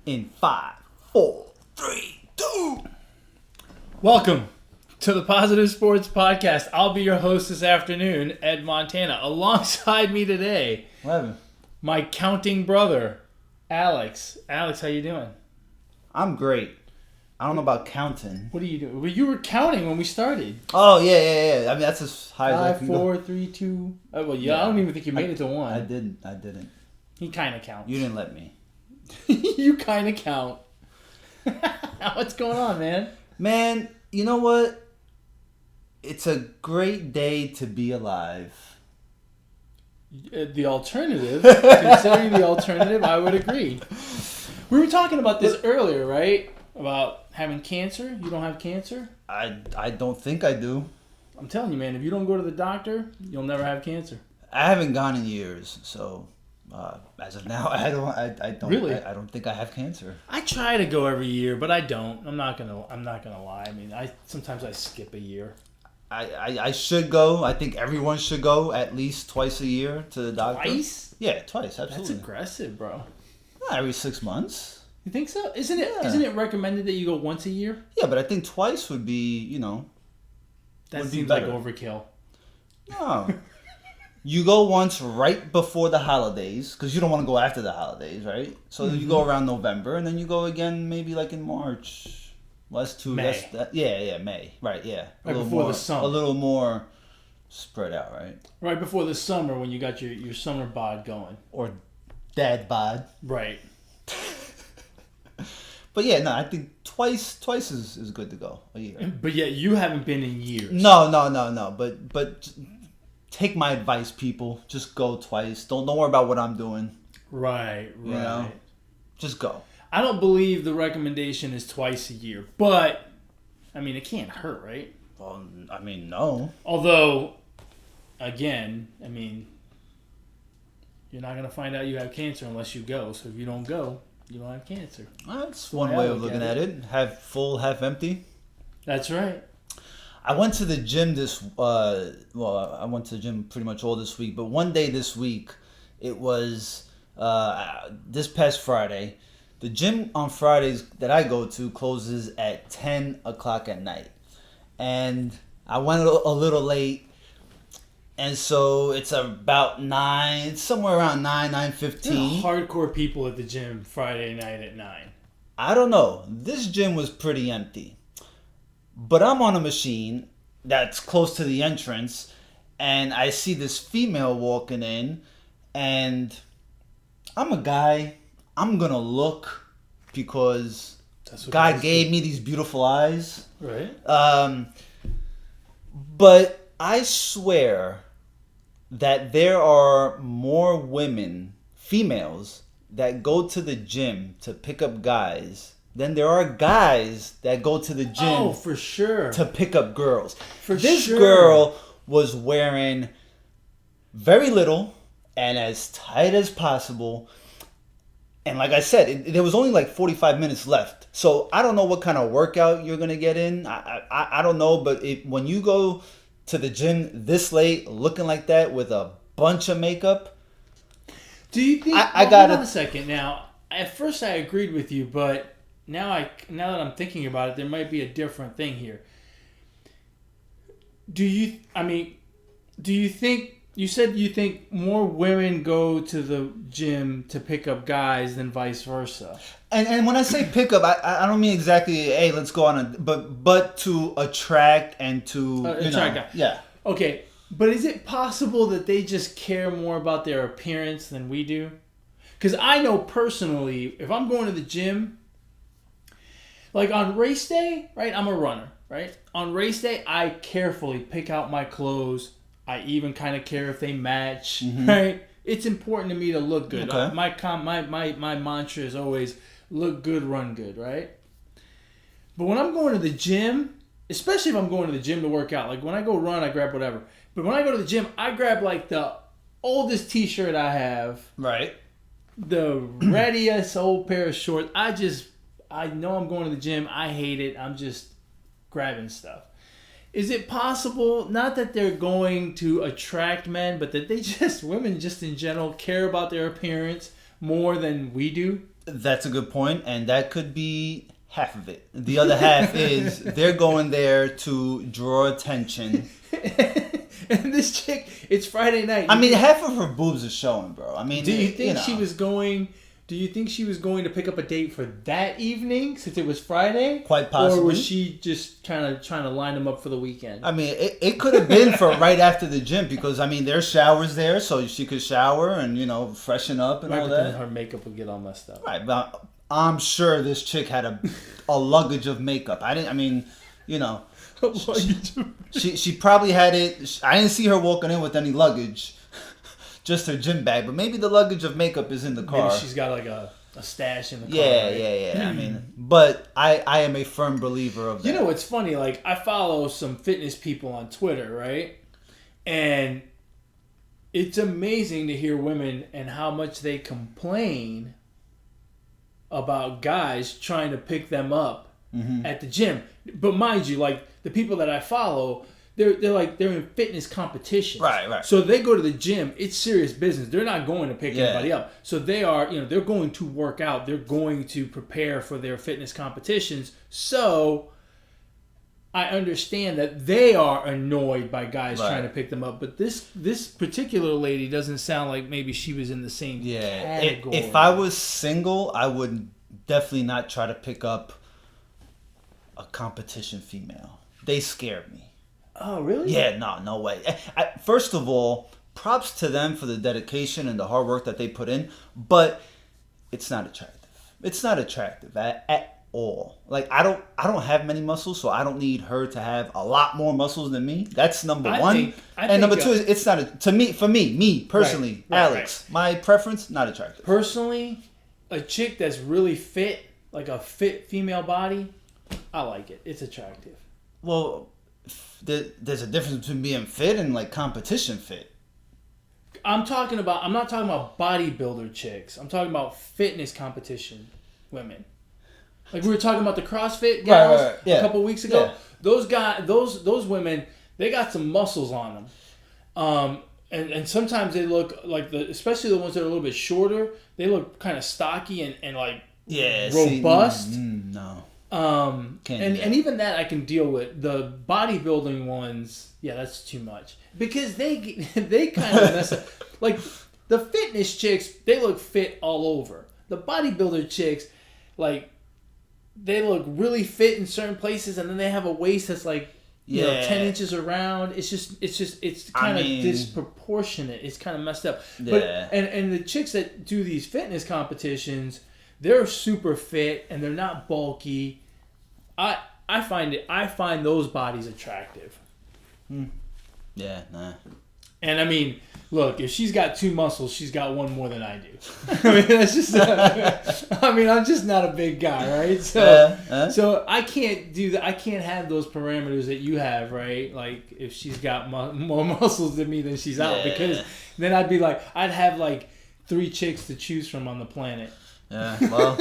In 5, 4, 3, 2. Welcome to the Positive Sports Podcast. I'll be your host this afternoon, Ed Montana. Alongside me today, my counting brother, Alex. Alex, how you doing? I'm great. I don't know about counting. What are you doing? Well, you were counting when we started. Oh, yeah. I mean, that's as high as I can 5, 4, go. 3, 2. Oh, well, yeah, I don't even think you made it to 1. I didn't. He kind of counts. You didn't let me. You kind of count. What's going on, man? Man, you know what? It's a great day to be alive. The alternative, considering the alternative, I would agree. We were talking about this earlier, right? About having cancer. You don't have cancer? I don't think I do. I'm telling you, man, if you don't go to the doctor, you'll never have cancer. I haven't gone in years, so as of now, I don't. Really? I don't think I have cancer. I try to go every year, but I don't. I'm not gonna lie. I mean, sometimes I skip a year. I should go. I think everyone should go at least twice a year to the doctor. Twice? Yeah, twice. Absolutely. That's aggressive, bro. Not every 6 months. You think so? Isn't it? Yeah. Isn't it recommended that you go once a year? Yeah, but I think twice would be, That would be seems like better. overkill. No. You go once right before the holidays, because you don't want to go after the holidays, right? So you go around November, and then you go again maybe like in March. May. May. Right, yeah. Right before the summer. A little more spread out, right? Right before the summer when you got your summer bod going. Or dad bod. Right. But yeah, no, I think twice is good to go a year. But yet you haven't been in years. No. But take my advice, people. Just go twice. Don't worry about what I'm doing. Right. You know? Just go. I don't believe the recommendation is twice a year, but I mean it can't hurt, right? Well, I mean, no. Although, again, I mean, you're not gonna find out you have cancer unless you go. So if you don't go, you don't have cancer. That's one way of looking at it. Half full, half empty. That's right. I went to the gym I went to the gym pretty much all this week, but one day this week, it was this past Friday. The gym on Fridays that I go to closes at 10 o'clock at night. And I went a little late. And so it's about 9, somewhere around 9:15. Hardcore people at the gym Friday night at 9. I don't know. This gym was pretty empty. But I'm on a machine that's close to the entrance. And I see this female walking in. And I'm a guy. I'm going to look because God gave me these beautiful eyes. Right. But I swear that there are more women, females, that go to the gym to pick up guys than there are guys that go to the gym for sure. to pick up girls. For this sure. girl was wearing very little and as tight as possible. And like I said, there was only like 45 minutes left. So I don't know what kind of workout you're going to get in. I don't know. But when you go to the gym this late looking like that with a bunch of makeup. Do you think... I got hold on a second. Now, at first I agreed with you, but now that I'm thinking about it, there might be a different thing here. Do you think... You said you think more women go to the gym to pick up guys than vice versa. And when I say pick up, I don't mean exactly, hey, let's go on but to attract and to attract guys. Yeah. Okay, but is it possible that they just care more about their appearance than we do? Because I know personally, if I'm going to the gym, like on race day, right? I'm a runner, right? On race day, I carefully pick out my clothes. I even kind of care if they match, right? It's important to me to look good. Okay. My mantra is always look good, run good, right? But when I'm going to the gym, especially if I'm going to the gym to work out, like when I go run, I grab whatever. But when I go to the gym, I grab like the oldest t-shirt I have. Right. The readiest old pair of shorts. I know I'm going to the gym. I hate it. I'm just grabbing stuff. Is it possible, not that they're going to attract men, but that women just in general care about their appearance more than we do? That's a good point, and that could be half of it. The other half is they're going there to draw attention. And this chick, it's Friday night. I mean, half of her boobs are showing, bro. I mean, do you think she was going? Do you think she was going to pick up a date for that evening since it was Friday? Quite possibly. Or was she just kind of trying to line them up for the weekend? I mean, it could have been for right after the gym because, I mean, there's showers there, so she could shower and, freshen up and all that. Then her makeup would get all messed up. Right, but I'm sure this chick had a luggage of makeup. She probably had it. I didn't see her walking in with any luggage. Just her gym bag, but maybe the luggage of makeup is in the car. Maybe she's got like a stash in the car. Yeah. I mean, but I am a firm believer of that. You know what's funny? Like, I follow some fitness people on Twitter, right? And it's amazing to hear women and how much they complain about guys trying to pick them up at the gym. But mind you, like, the people that I follow, they're in fitness competitions. Right. So they go to the gym. It's serious business. They're not going to pick anybody up. So they are, they're going to work out. They're going to prepare for their fitness competitions. So I understand that they are annoyed by guys trying to pick them up. But this particular lady doesn't sound like maybe she was in the same category. If I was single, I would definitely not try to pick up a competition female. They scared me. Oh, really? Yeah, no way. First of all, props to them for the dedication and the hard work that they put in, but it's not attractive. It's not attractive at all. Like, I don't have many muscles, so I don't need her to have a lot more muscles than me. That's number one. And number two is it's not for me personally, Alex. My preference, not attractive. Personally, a chick that's really fit, like a fit female body, I like it. It's attractive. Well, there's a difference between being fit and like competition fit. I'm not talking about bodybuilder chicks. I'm talking about fitness competition women. Like we were talking about the CrossFit gals a couple weeks ago. Yeah. Those women, they got some muscles on them. And sometimes they look like especially the ones that are a little bit shorter, they look kind of stocky and like robust. No. And even that I can deal with. The bodybuilding ones, that's too much because they kind of mess up. Like the fitness chicks, they look fit all over. The bodybuilder chicks, like they look really fit in certain places, and then they have a waist that's like 10 inches around. It's kind of disproportionate. It's kind of messed up. But and the chicks that do these fitness competitions, they're super fit and they're not bulky. I find those bodies attractive. Yeah, nah. And I mean, look, if she's got two muscles, she's got one more than I do. I mean, that's just. I'm just not a big guy, right? So I can't do that. I can't have those parameters that you have, right? Like if she's got more muscles than me, then she's out. Because then I'd have like 3 chicks to choose from on the planet. Yeah, well,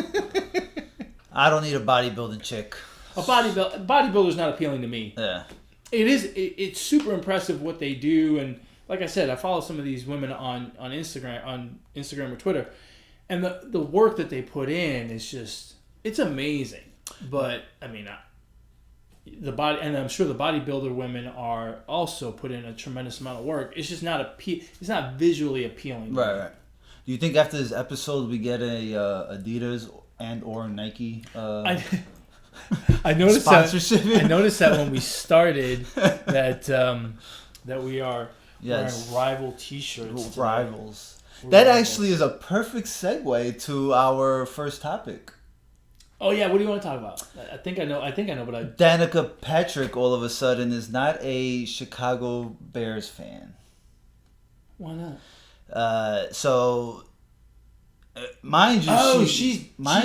I don't need a bodybuilding chick. A bodybuilder's not appealing to me. Yeah. It's super impressive what they do, and like I said, I follow some of these women on Instagram or Twitter, and the work that they put in is just, it's amazing. But I mean, and I'm sure the bodybuilder women are also put in a tremendous amount of work. It's just it's not visually appealing. Right. Do you think after this episode we get a Adidas and or Nike? I noticed sponsorship. I noticed that when we started that we are wearing rival T-shirts. Rivals. That actually is a perfect segue to our first topic. Oh yeah, what do you want to talk about? I think I know, but Danica Patrick all of a sudden is not a Chicago Bears fan. Why not? Mind you, she's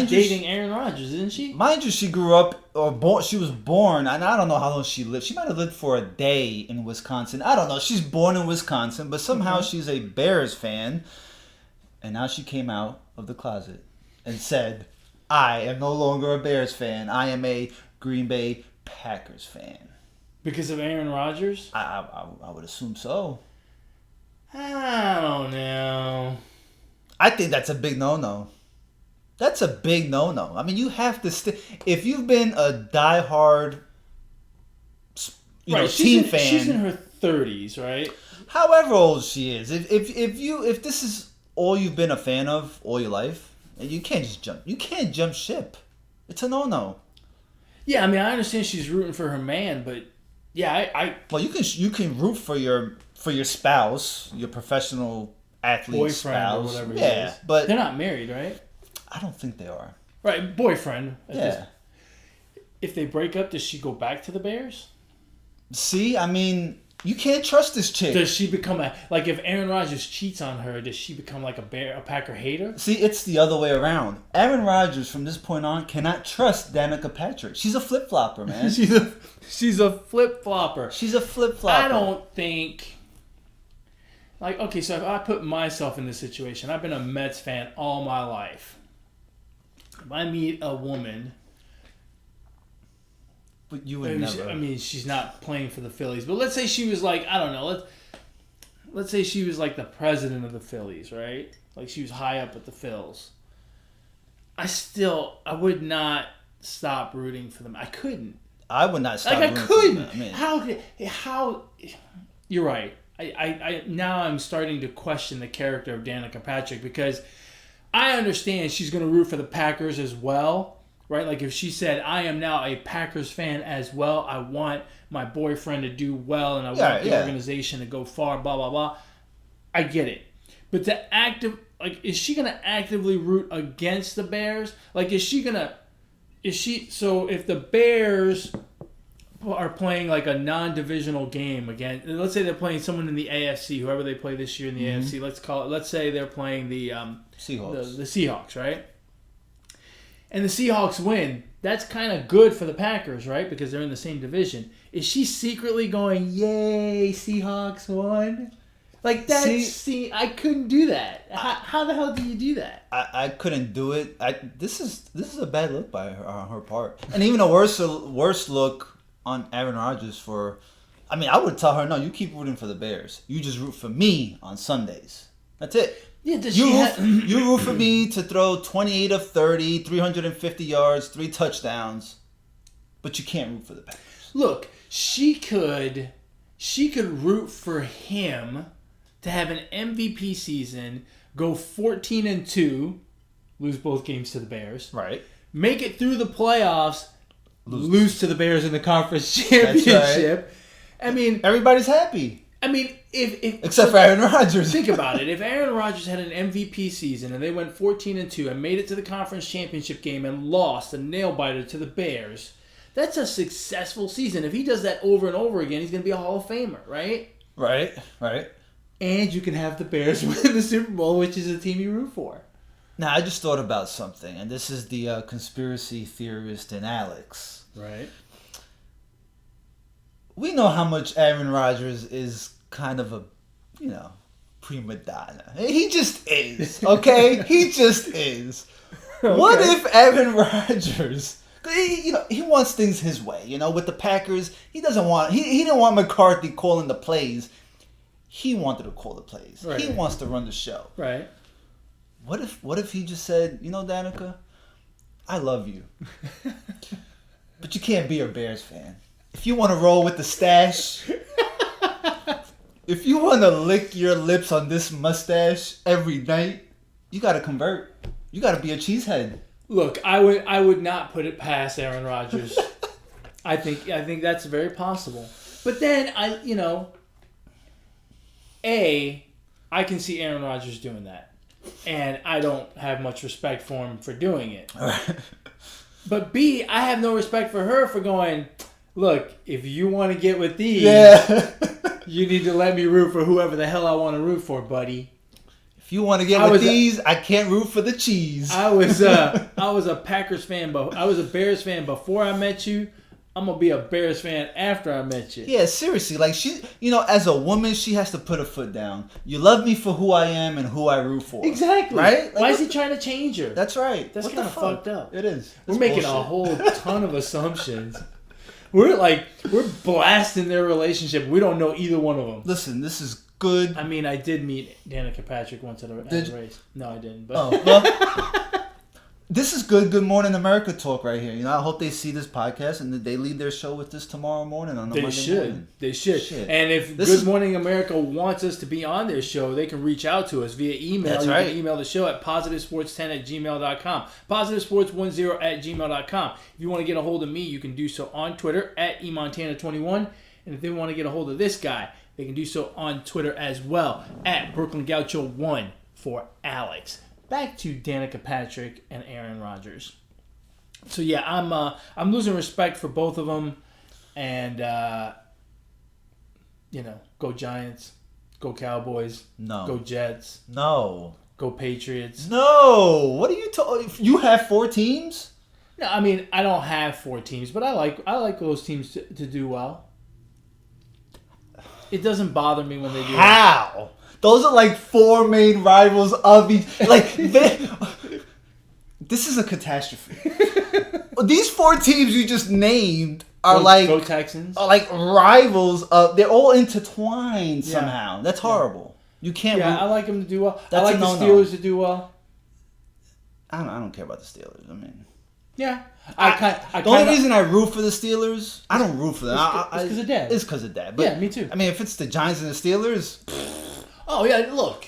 dating Aaron Rodgers, isn't she? Mind you, she grew up she was born, and I don't know how long she lived. She might have lived for a day in Wisconsin. I don't know. She's born in Wisconsin, but somehow she's a Bears fan, and now she came out of the closet and said, "I am no longer a Bears fan. I am a Green Bay Packers fan." Because of Aaron Rodgers? I would assume so. I don't know. I think that's a big no-no. That's a big no-no. I mean, you have to if you've been a diehard, team fan. She's in her 30s, right? However old she is, if this is all you've been a fan of all your life, you can't just jump. You can't jump ship. It's a no-no. Yeah, I mean, I understand she's rooting for her man, but yeah, Well, you can root for your spouse, your professional athlete boyfriend spouse, or whatever. yeah, but they're not married, right? I don't think they are. Right, boyfriend. Yeah. If they break up, does she go back to the Bears? See, I mean, you can't trust this chick. Does she become if Aaron Rodgers cheats on her, does she become like a Packer hater? See, it's the other way around. Aaron Rodgers, from this point on, cannot trust Danica Patrick. She's a flip-flopper, man. She's a flip-flopper. She's a flip-flopper. I don't think... okay, so if I put myself in this situation, I've been a Mets fan all my life. If I meet a woman... But you would never... I mean, she's not playing for the Phillies. But let's say she was like, I don't know, let's say she was like the president of the Phillies, right? Like she was high up at the Phils. I would not stop rooting for them. I couldn't. I would not stop rooting for them. I mean, how... You're right. I now I'm starting to question the character of Danica Patrick because I understand she's going to root for the Packers as well. Right, like if she said, "I am now a Packers fan as well. I want my boyfriend to do well, and I want the organization to go far." Blah blah blah. I get it, but is she gonna actively root against the Bears? Like, So if the Bears are playing like a non-divisional game again, let's say they're playing someone in the AFC, whoever they play this year in the AFC. Let's say they're playing the Seahawks. The Seahawks, right? And the Seahawks win. That's kind of good for the Packers, right? Because they're in the same division. Is she secretly going, "Yay, Seahawks won"? Like that. See, I couldn't do that. How the hell do you do that? I couldn't do it. This is a bad look by her on her part, and even a worse look on Aaron Rodgers for. I mean, I would tell her, "No, you keep rooting for the Bears. You just root for me on Sundays. That's it." Yeah, you root for me to throw 28 of 30, 350 yards, 3 touchdowns, but you can't root for the Packers. Look, she could root for him to have an MVP season, go 14-2, lose both games to the Bears, right? Make it through the playoffs, lose to the Bears in the conference championship. Right. I mean, everybody's happy. I mean, except for Aaron Rodgers. Think about it. If Aaron Rodgers had an MVP season and they went 14-2 and made it to the conference championship game and lost a nail biter to the Bears, that's a successful season. If he does that over and over again, he's going to be a Hall of Famer, right? Right. And you can have the Bears win the Super Bowl, which is the team you root for. Now, I just thought about something, and this is the conspiracy theorist in Alex. Right. We know how much Aaron Rodgers is kind of a, prima donna. He just is, okay? He just is. Okay. What if Aaron Rodgers, he wants things his way, with the Packers, he didn't want McCarthy calling the plays. He wanted to call the plays. Right. He wants to run the show. Right. What if he just said, Danica, I love you, but you can't be a Bears fan. If you want to roll with the stash, if you want to lick your lips on this mustache every night, you got to convert. You got to be a cheesehead. Look, I would not put it past Aaron Rodgers. I think that's very possible. But then I can see Aaron Rodgers doing that, and I don't have much respect for him for doing it. But B, I have no respect for her for going, "Look, if you want to get with these, you need to let me root for whoever the hell I want to root for, buddy. If you want to get with these, I can't root for the cheese." I was a Packers fan, but I was a Bears fan before I met you. I'm gonna be a Bears fan after I met you. Yeah, seriously. Like she, as a woman, she has to put her foot down. You love me for who I am and who I root for. Exactly. Right? Why is he trying to change her? That's right. That's kind of fucked up. It is. We're making a whole ton of assumptions. We're blasting their relationship. We don't know either one of them. Listen, this is good. I mean, I did meet Danica Patrick once at a race. No, I didn't. But. Oh, well, This is good Good Morning America talk right here. I hope they see this podcast and that they leave their show with this tomorrow morning on the Monday morning. They should. Shit. And if Good Morning America wants us to be on their show, they can reach out to us via email. That's you right. can email the show at positivesports10@gmail.com. Positivesports10@gmail.com. If you want to get a hold of me, you can do so on Twitter at eMontana21. And if they want to get a hold of this guy, they can do so on Twitter as well at Brooklyn Gaucho1 for Alex. Back to Danica Patrick and Aaron Rodgers. So yeah, I'm losing respect for both of them, and go Giants, go Cowboys, No, go Jets, no, go Patriots. No, what are you talking? You have 4 teams? No, I mean I don't have 4 teams, but I like those teams to do well. It doesn't bother me when they do. How? Those are like 4 main rivals of each. Like, this is a catastrophe. These 4 teams you just named are go Texans. Are like rivals of. They're all intertwined somehow. That's horrible. You can't. Yeah, I like them to do well. That's I like the Steelers to do well. I don't care about the Steelers. I mean. Yeah. The only reason I root for the Steelers, I don't root for them. It's because of Dad. It's because of Dad. But, yeah, me too. I mean, if it's the Giants and the Steelers. Oh yeah, look.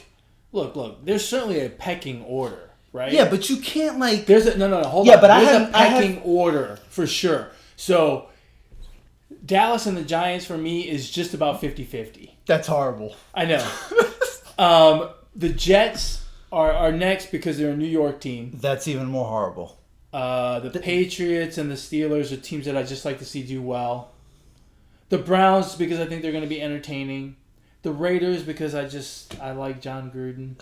There's certainly a pecking order, right? Yeah, but you can't like. There's a hold on. Yeah, but there's a pecking order for sure. So Dallas and the Giants for me is just about 50-50. That's horrible. I know. The Jets are next because they're a New York team. That's even more horrible. The Patriots and the Steelers are teams that I just like to see do well. The Browns because I think they're going to be entertaining. The Raiders because I like John Gruden.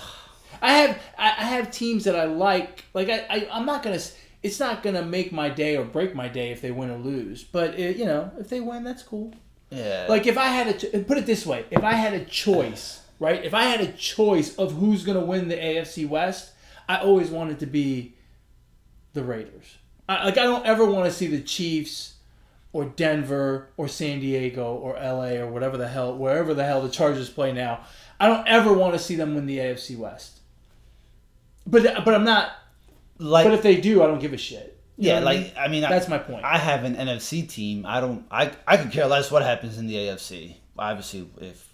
I have teams that I like. Like I'm not gonna. It's not gonna make my day or break my day if they win or lose. But if they win, that's cool. Yeah. Like if I had put it this way, if I had a choice, right? If I had a choice of who's gonna win the AFC West, I always wanted to be the Raiders. I don't ever want to see the Chiefs or Denver or San Diego or LA or wherever the hell the Chargers play now. I don't ever want to see them win the AFC West. But I'm not. But if they do, I don't give a shit. You know what I mean? That's my point. I have an NFC team. I could care less what happens in the AFC. Obviously, if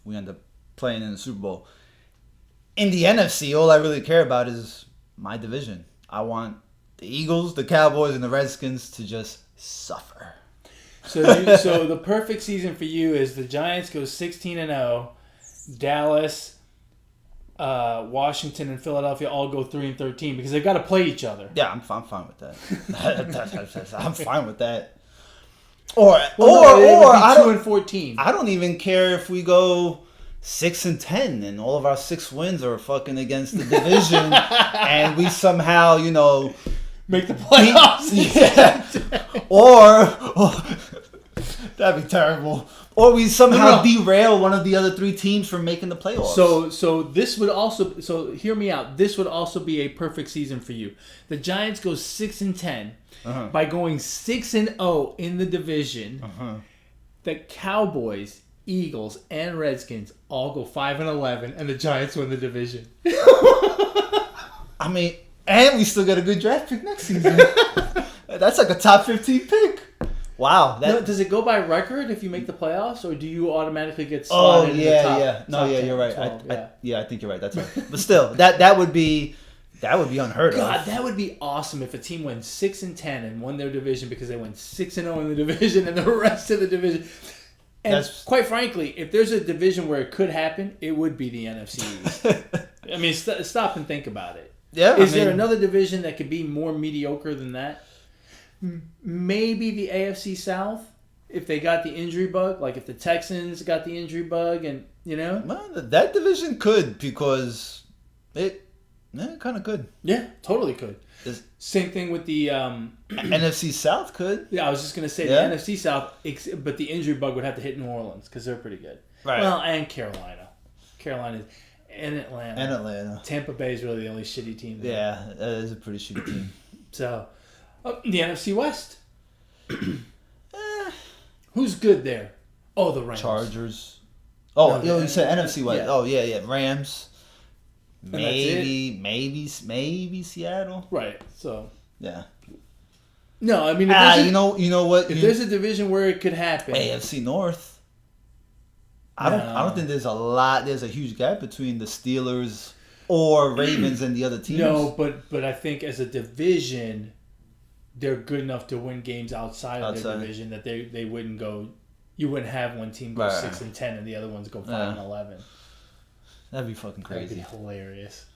we end up playing in the Super Bowl. In the NFC, all I really care about is my division. I want the Eagles, the Cowboys, and the Redskins to just suffer. So the perfect season for you is the Giants go 16-0, Dallas, Washington, and Philadelphia all go 3-13 because they've got to play each other. Yeah, I'm fine with that. I'm fine with that. Or I 2-14. I don't even care if we go 6-10 and all of our 6 wins are fucking against the division and we somehow make the playoffs. Yeah. Or that'd be terrible. Or we somehow derail one of the other 3 teams from making the playoffs. So this would also hear me out. This would also be a perfect season for you. The Giants go 6-10 by going 6-0 in the division. The Cowboys, Eagles, and Redskins all go 5-11, and the Giants win the division. I mean. And we still got a good draft pick next season. That's like a top 15 pick. Wow. Does it go by record if you make the playoffs, or do you automatically get slotted in the top? Yeah. No, yeah, 10, you're right. 12, I think you're right. That's right. But still, that would be unheard of. God, that would be awesome if a team went 6-10 and won their division because they went 6-0 in the division and the rest of the division. And quite frankly, if there's a division where it could happen, it would be the NFC East. I mean, stop and think about it. Yeah, Is there another division that could be more mediocre than that? Maybe the AFC South, if they got the injury bug, like if the Texans got the injury bug, and well, that division could because it kind of could. Yeah, totally could. Same thing with the NFC South could. Yeah, I was just gonna say the NFC South, but the injury bug would have to hit New Orleans because they're pretty good. Right. Well, and Carolina. And Atlanta. Tampa Bay is really the only shitty team there. Yeah, that is a pretty shitty team. So, the NFC West. Who's good there? Oh, the Rams. Chargers. Oh, you said NFC West. Yeah. Oh, yeah. Rams. maybe Seattle. Right. So yeah. No, I mean, you know what? If there's a division where it could happen, AFC North. I don't think there's a huge gap between the Steelers or Ravens and the other teams. No, but I think as a division, they're good enough to win games outside of their division that they wouldn't go. You wouldn't have one team go 6-10 and the other ones go 5-11. That'd be fucking crazy. That'd be hilarious.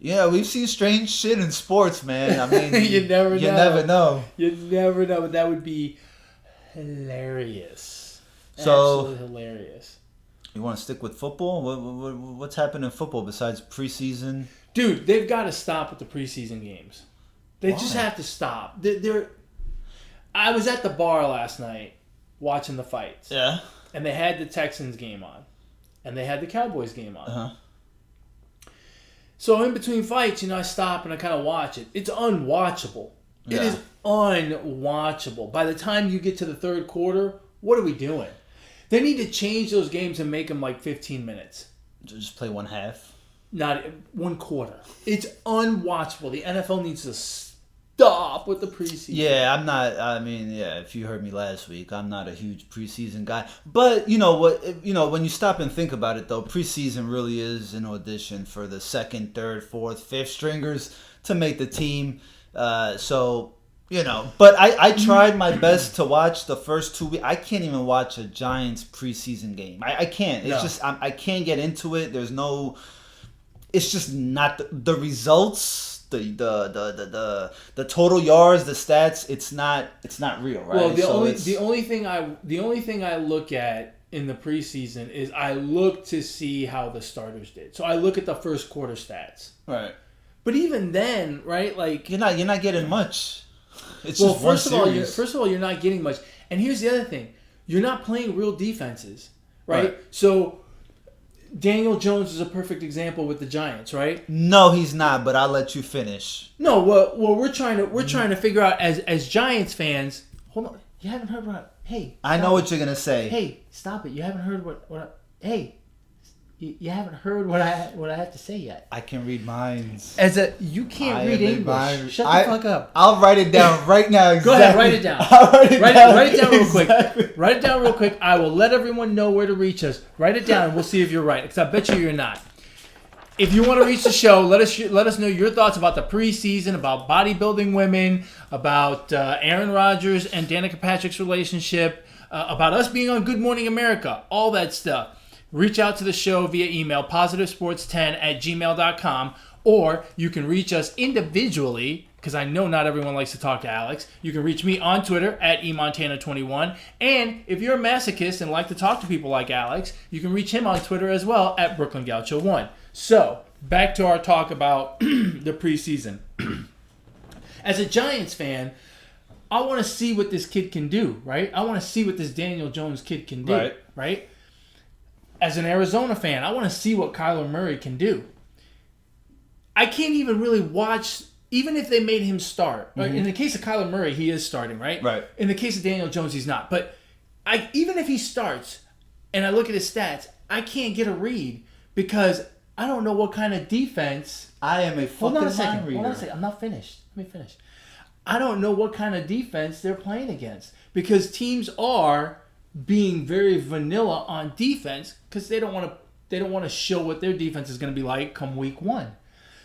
Yeah, we've seen strange shit in sports, man. I mean, you never know. You never know, but that would be hilarious. So, absolutely hilarious. You want to stick with football? What's happened in football besides preseason? Dude, they've got to stop with the preseason games. They just have to stop. I was at the bar last night watching the fights. Yeah. And they had the Texans game on. And they had the Cowboys game on. Uh-huh. So in between fights, I stop and I kind of watch it. It's unwatchable. Yeah. It is unwatchable. By the time you get to the third quarter, what are we doing? They need to change those games and make them like 15 minutes. Just play one half? Not one quarter. It's unwatchable. The NFL needs to stop with the preseason. Yeah, if you heard me last week, I'm not a huge preseason guy. But, you know what, when you stop and think about it, though, preseason really is an audition for the second, third, fourth, fifth stringers to make the team. But I tried my best to watch the first 2 weeks. I can't even watch a Giants preseason game. I can't. It's just I can't get into it. There's no. It's just not the results, the total yards, the stats. It's not real, right? Well, the only thing I look at in the preseason is I look to see how the starters did. So I look at the first quarter stats. Right. But even then, right? Like you're not getting much. It's well, just first of all, you're not getting much. And here's the other thing: you're not playing real defenses, right? So Daniel Jones is a perfect example with the Giants, right? No, he's not. But I'll let you finish. No, well, we're trying to figure out as Giants fans. Hold on, you haven't heard what? Hey, I know what you're gonna say. Hey, stop it! You haven't heard what? Hey. You haven't heard what I have to say yet. I can read minds. You can't read English. Shut the fuck up. I'll write it down right now. Exactly. Go ahead, write it down. Write it down real quick. Write it down real quick. I will let everyone know where to reach us. Write it down and we'll see if you're right. Because I bet you're not. If you want to reach the show, let us know your thoughts about the preseason, about bodybuilding women, about Aaron Rodgers and Danica Patrick's relationship, about us being on Good Morning America, all that stuff. Reach out to the show via email, positivesports10@gmail.com, or you can reach us individually, because I know not everyone likes to talk to Alex. You can reach me on Twitter at eMontana21, and if you're a masochist and like to talk to people like Alex, you can reach him on Twitter as well at BrooklynGaucho1. So, back to our talk about the preseason. As a Giants fan, I want to see what this kid can do, right? I want to see what this Daniel Jones kid can do, right? As an Arizona fan, I want to see what Kyler Murray can do. I can't even really watch, even if they made him start. Mm-hmm. In the case of Kyler Murray, he is starting, right? Right. In the case of Daniel Jones, he's not. But even if he starts and I look at his stats, I can't get a read because I don't know what kind of defense. I am a fucking mind reader. Hold on a second. I'm not finished. Let me finish. I don't know what kind of defense they're playing against because teams are being very vanilla on defense because they don't want to show what their defense is going to be like come week one.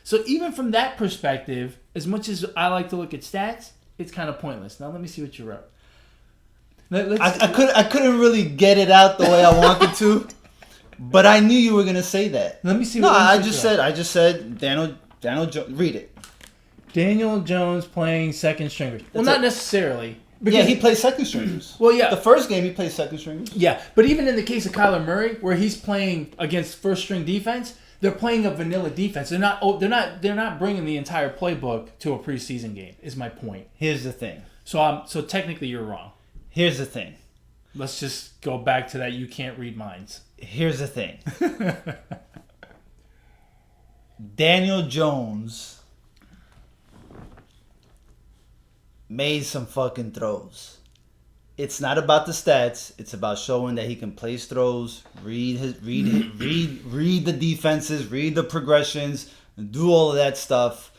So even from that perspective, as much as I like to look at stats, it's kind of pointless. Now let me see what you wrote. I couldn't really get it out the way I wanted to, but I knew you were going to say that. Let me see. I just said Daniel Jones. Read it. Daniel Jones playing second stringers. Well, not necessarily. Because he plays second stringers. Well, yeah. The first game he plays second stringers. Yeah, but even in the case of Kyler Murray, where he's playing against first string defense, they're playing a vanilla defense. They're not bringing the entire playbook to a preseason game. Is my point. Here's the thing. So technically you're wrong. Here's the thing. Let's just go back to that. You can't read minds. Here's the thing. Daniel Jones made some fucking throws. it's not about the stats. It's about showing that he can place throws, read the defenses, read the progressions, do all of that stuff.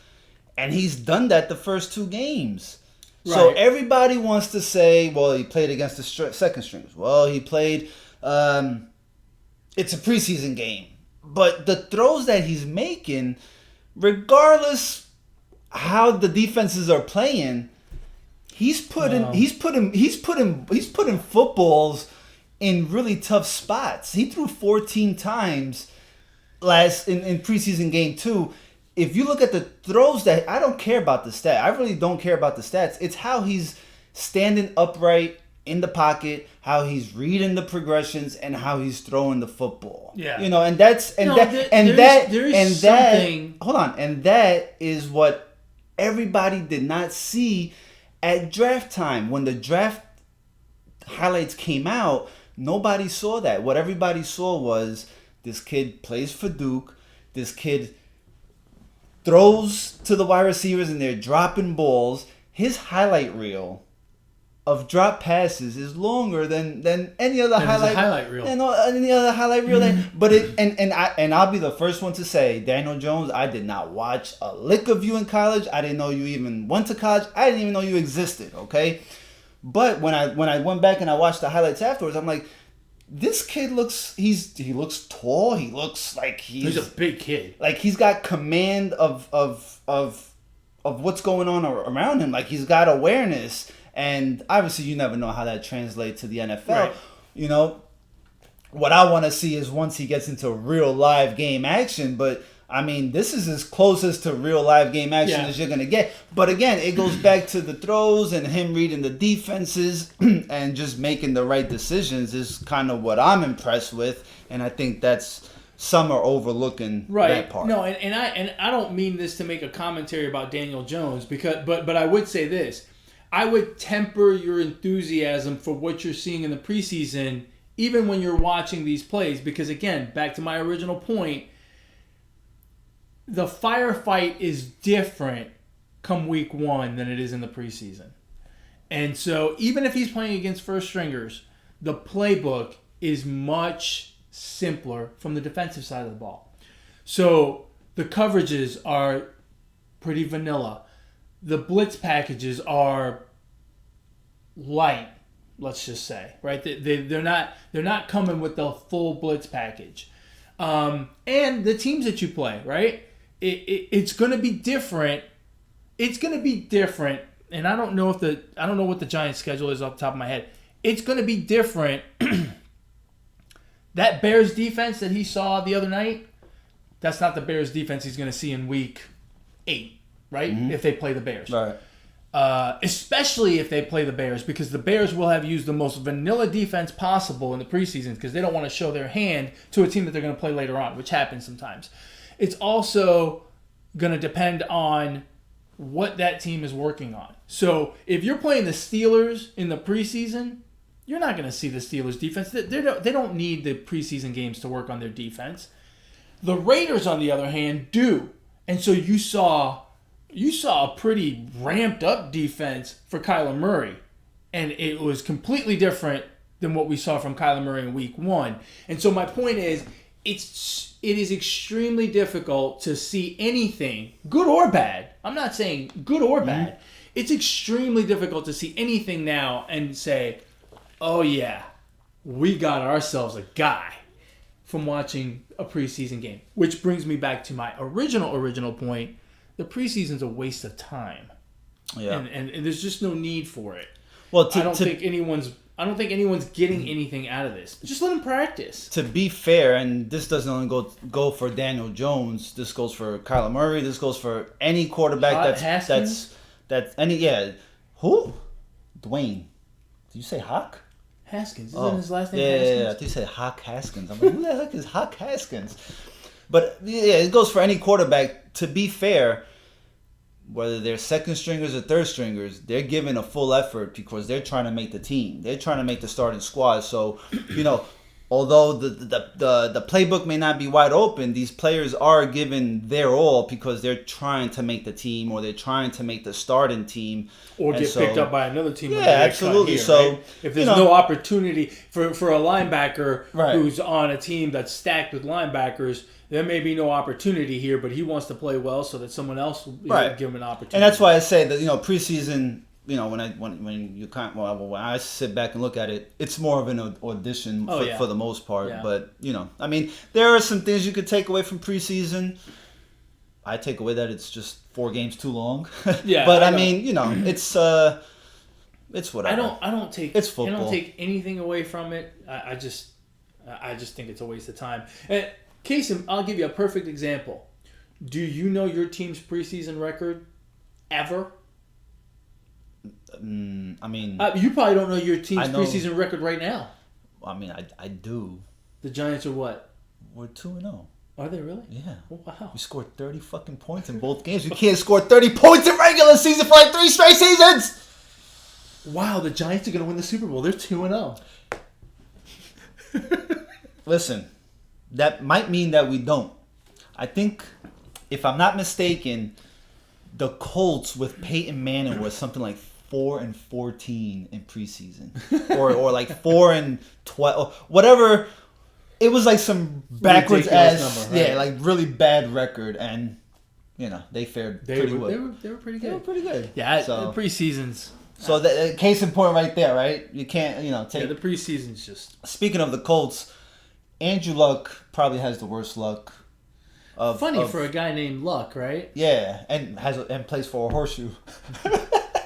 And he's done that the first 2 games. Right. So everybody wants to say, well, he played against the second stringers. Well, he played. It's a preseason game, but the throws that he's making, regardless how the defenses are playing, he's putting footballs in really tough spots. He threw 14 times in preseason game 2. If you look at the throws that I don't care about the stat. I really don't care about the stats. It's how he's standing upright in the pocket, how he's reading the progressions, and how he's throwing the football. Yeah. You know, and that is what everybody did not see at draft time. When the draft highlights came out, nobody saw that. What everybody saw was this kid plays for Duke. This kid throws to the wide receivers and they're dropping balls. His highlight reel of drop passes is longer than any other highlight reel. Any other highlight reel. But I'll be the first one to say, Daniel Jones, I did not watch a lick of you in college. I didn't know you even went to college. I didn't even know you existed. Okay, but when I went back and I watched the highlights afterwards, I'm like, this kid looks tall. He looks like he's a big kid. Like he's got command of what's going on around him. Like he's got awareness. And obviously you never know how that translates to the NFL. Right. You know, what I want to see is once he gets into real live game action, but I mean, this is as close as to real live game action as you're going to get. But again, it goes back to the throws and him reading the defenses and just making the right decisions is kind of what I'm impressed with. And I think that's some are overlooking that part. No, and I don't mean this to make a commentary about Daniel Jones but I would say this. I would temper your enthusiasm for what you're seeing in the preseason even when you're watching these plays because again, back to my original point, the firefight is different come week 1 than it is in the preseason. And so even if he's playing against first stringers, the playbook is much simpler from the defensive side of the ball. So the coverages are pretty vanilla. The blitz packages are light, let's just say, right? They're not coming with the full blitz package. And the teams that you play, right? It's going to be different. It's going to be different. And I don't know what the Giants' schedule is off the top of my head. It's going to be different. That Bears defense that he saw the other night, that's not the Bears defense he's going to see in week 8, right? Mm-hmm. If they play the Bears. Right. Especially if they play the Bears, because the Bears will have used the most vanilla defense possible in the preseason because they don't want to show their hand to a team that they're going to play later on, which happens sometimes. It's also going to depend on what that team is working on. So if you're playing the Steelers in the preseason, you're not going to see the Steelers defense. They don't need the preseason games to work on their defense. The Raiders, on the other hand, do. And so you saw a pretty ramped up defense for Kyler Murray. And it was completely different than what we saw from Kyler Murray in week 1. And so my point is, it is extremely difficult to see anything, good or bad. I'm not saying good or bad. Mm-hmm. It's extremely difficult to see anything now and say, oh yeah, we got ourselves a guy from watching a preseason game. Which brings me back to my original point. The preseason's a waste of time. Yeah. And there's just no need for it. Well, I don't think anyone's getting anything out of this. Just let him practice. To be fair, and this doesn't only go for Daniel Jones. This goes for Kyler Murray. This goes for any quarterback that's any who? Dwayne. Did you say Hawk? Haskins. Isn't his last name Haskins? Yeah. I think you said Hawk Haskins. I'm like, who the heck is Hawk Haskins? But yeah, it goes for any quarterback. To be fair, whether they're second stringers or third stringers, they're giving a full effort because they're trying to make the team. They're trying to make the starting squad. So, although the playbook may not be wide open, these players are given their all because they're trying to make the team or they're trying to make the starting team. Or get picked up by another team. Yeah, when they get absolutely. Cut here, So right? If there's no opportunity for a linebacker right. who's on a team that's stacked with linebackers, there may be no opportunity here, but he wants to play well so that someone else will give him an opportunity. And that's why I say that preseason. When I sit back and look at it, it's more of an audition for the most part. Yeah. But I mean, there are some things you could take away from preseason. I take away that it's just 4 games too long. Yeah, but I mean, it's whatever. I don't take football. I don't take anything away from it. I just think it's a waste of time. And I'll give you a perfect example. Do you know your team's preseason record ever? I mean, you probably don't know your team's preseason record right now. I mean, I do. The Giants are what? We're 2-0. Are they really? Yeah. Oh, wow. We scored 30 fucking points in both games. You can't score 30 points in regular season for like 3 straight seasons. Wow, the Giants are going to win the Super Bowl. They're 2-0. Listen, that might mean that we don't. I think, if I'm not mistaken, the Colts with Peyton Manning was something like 4-14 in preseason, or like 4-12, whatever. It was like some backwards ass number, right? Yeah, like really bad record, and they fared pretty well. They were pretty good. They were pretty good. Yeah, the preseasons. So the case in point, right there, right? You can't, take. Yeah, the preseason's just. Speaking of the Colts, Andrew Luck probably has the worst luck. For a guy named Luck, right? Yeah, and plays for a horseshoe.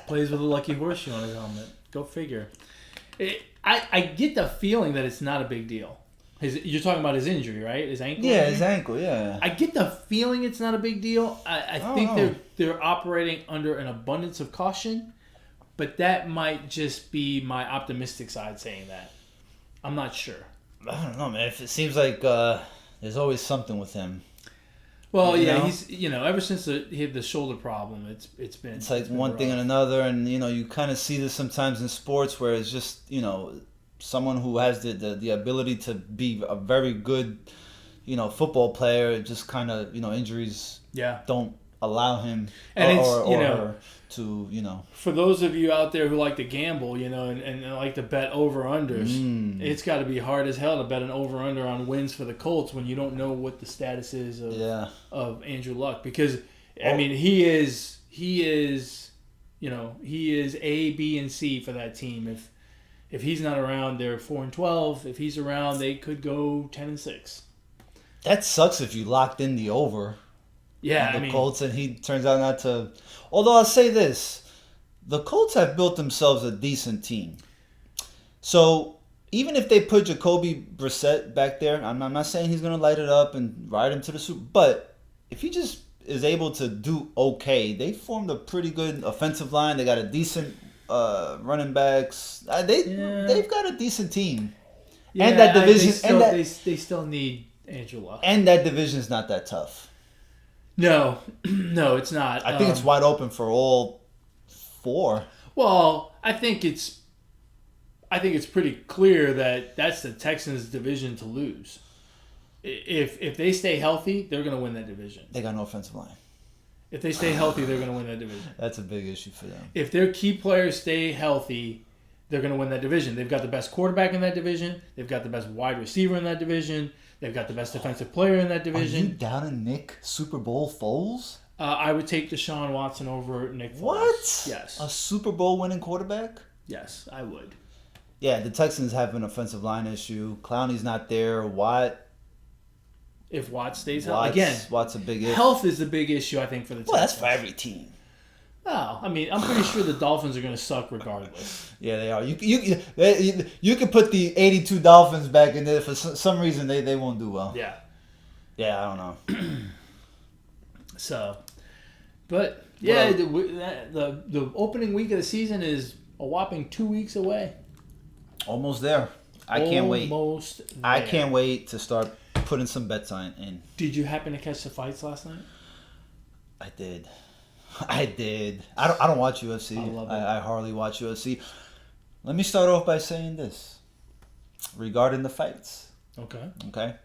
Plays with a lucky horseshoe on his helmet. Go figure. I get the feeling that it's not a big deal. You're talking about his injury, right? His ankle? Yeah, his ankle, yeah. I get the feeling it's not a big deal. I think they're operating under an abundance of caution, but that might just be my optimistic side saying that. I'm not sure. I don't know, man. It seems like there's always something with him. Well, he's ever since he had the shoulder problem, it's been. It's like one thing and another, and you kind of see this sometimes in sports where it's just someone who has the ability to be a very good football player, just kind of injuries don't allow him and or her to For those of you out there who like to gamble, and like to bet over-unders, it's got to be hard as hell to bet an over-under on wins for the Colts when you don't know what the status is of Andrew Luck. Because, I mean, he is A, B, and C for that team. If he's not around, they're 4-12. If he's around, they could go 10-6. That sucks if you locked in the over. Yeah, the Colts, and he turns out not to. Although I'll say this, the Colts have built themselves a decent team. So even if they put Jacoby Brissett back there, I'm not saying he's going to light it up and ride him to the Super Bowl. But if he just is able to do okay, they formed a pretty good offensive line. They got a decent running backs. They've got a decent team. Yeah, and that division, they still need Andrew Luck. And that division is not that tough. No, it's not. I think it's wide open for all 4. Well, I think it's pretty clear that that's the Texans' division to lose. If they stay healthy, they're going to win that division. They got no offensive line. If they stay healthy, they're going to win that division. That's a big issue for them. If their key players stay healthy, they're going to win that division. They've got the best quarterback in that division. They've got the best wide receiver in that division. They've got the best defensive player in that division. Are you doubting Nick Super Bowl Foles? I would take Deshaun Watson over Nick Foles. What? Yes. A Super Bowl winning quarterback? Yes, I would. Yeah, the Texans have an offensive line issue. Clowney's not there. If Watt stays healthy. Again, Watt's a big issue. Health is the big issue, I think, for the Texans. Well, that's for every team. Oh, I mean, I'm pretty sure the Dolphins are going to suck regardless. Yeah, they are. You could put the 82 Dolphins back in there. For some reason, they won't do well. Yeah. Yeah, I don't know. So, but yeah, the opening week of the season is a whopping 2 weeks away. Almost there. I can't wait. Almost there. I can't wait to start putting some bets on in. Did you happen to catch the fights last night? I did. I don't watch UFC. I love it. I hardly watch UFC. Let me start off by saying this regarding the fights. Okay. Okay?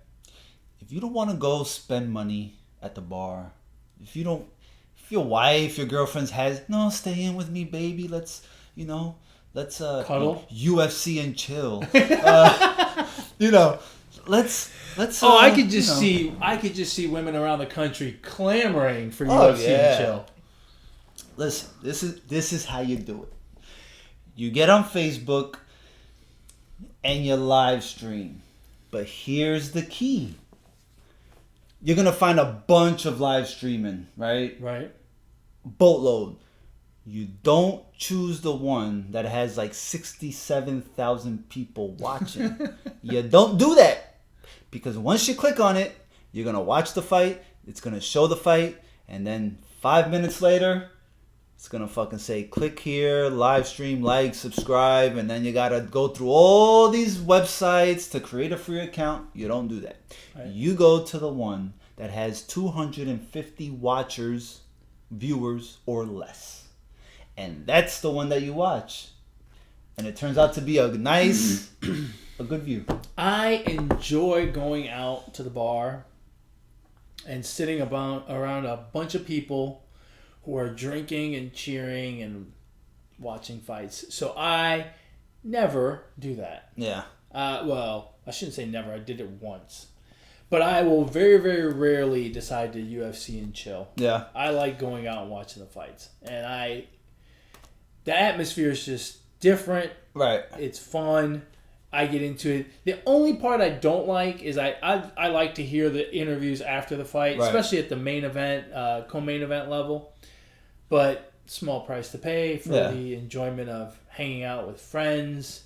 If you don't want to go spend money at the bar, if your wife, your girlfriend no, stay in with me, baby. Let's cuddle, UFC and chill. Let's. I could just see women around the country clamoring for UFC and chill. Listen, this is how you do it. You get on Facebook and you live stream. But here's the key. You're going to find a bunch of live streaming, right? Right. Boatload. You don't choose the one that has like 67,000 people watching. You don't do that. Because once you click on it, you're going to watch the fight. It's going to show the fight. And then 5 minutes later, it's going to fucking say, click here, live stream, like, subscribe. And then you got to go through all these websites to create a free account. You don't do that. Right. You go to the one that has 250 watchers, viewers, or less. And that's the one that you watch. And it turns out to be a nice, a good view. I enjoy going out to the bar and sitting around a bunch of people who are drinking and cheering and watching fights. So I never do that. Yeah. Well, I shouldn't say never. I did it once. But I will very, very rarely decide to UFC and chill. Yeah. I like going out and watching the fights. And the atmosphere is just different. Right. It's fun. I get into it. The only part I don't like is I like to hear the interviews after the fight, right, especially at the main event, co-main event level. But small price to pay for the enjoyment of hanging out with friends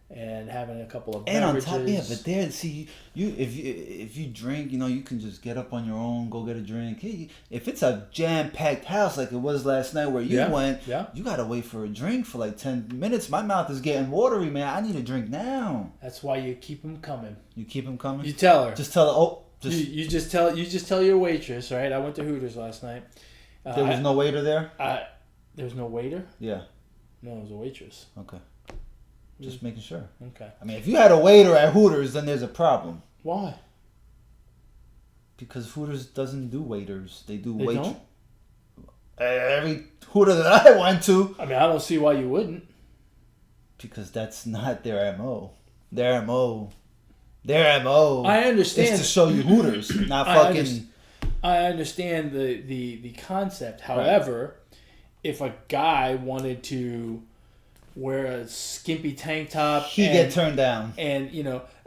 and having a couple of beverages. And on top, but there, see, if you drink, you can just get up on your own, go get a drink. Hey, if it's a jam-packed house like it was last night where you went, you got to wait for a drink for like 10 minutes. My mouth is getting watery, man. I need a drink now. That's why you keep them coming. You keep them coming? You tell her. Just tell her, You just tell your waitress, right? I went to Hooters last night. There was no waiter there? There was no waiter? Yeah. No, it was a waitress. Okay. Just making sure. Okay. I mean, if you had a waiter at Hooters, then there's a problem. Why? Because Hooters doesn't do waiters. They do They don't? Every Hooter that I went to. I mean, I don't see why you wouldn't. Because that's not their MO. Their MO I understand. is to show you Hooters, not fucking... I understand the concept. However, if a guy wanted to wear a skimpy tank top, he'd get turned down. And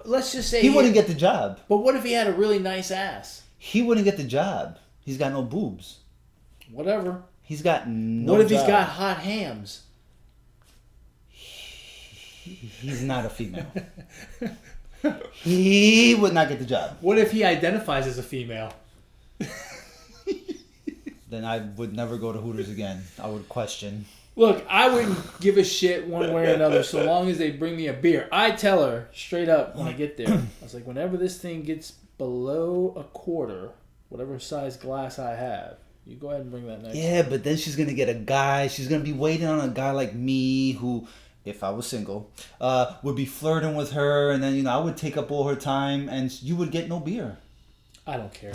let's just say he wouldn't get the job. But what if he had a really nice ass? He wouldn't get the job. He's got no boobs. Whatever. He's got no What if job. he's got hot hams? He's not a female. He would not get the job. What if he identifies as a female? Then I would never go to Hooters again. I would question. Look, I wouldn't give a shit one way or another so long as they bring me a beer. I tell her straight up when I get there. I was like, whenever this thing gets below a quarter, whatever size glass I have, you go ahead and bring that next. Yeah, but then she's going to get a guy. She's going to be waiting on a guy like me who, if I was single, would be flirting with her. And then, I would take up all her time and you would get no beer. I don't care.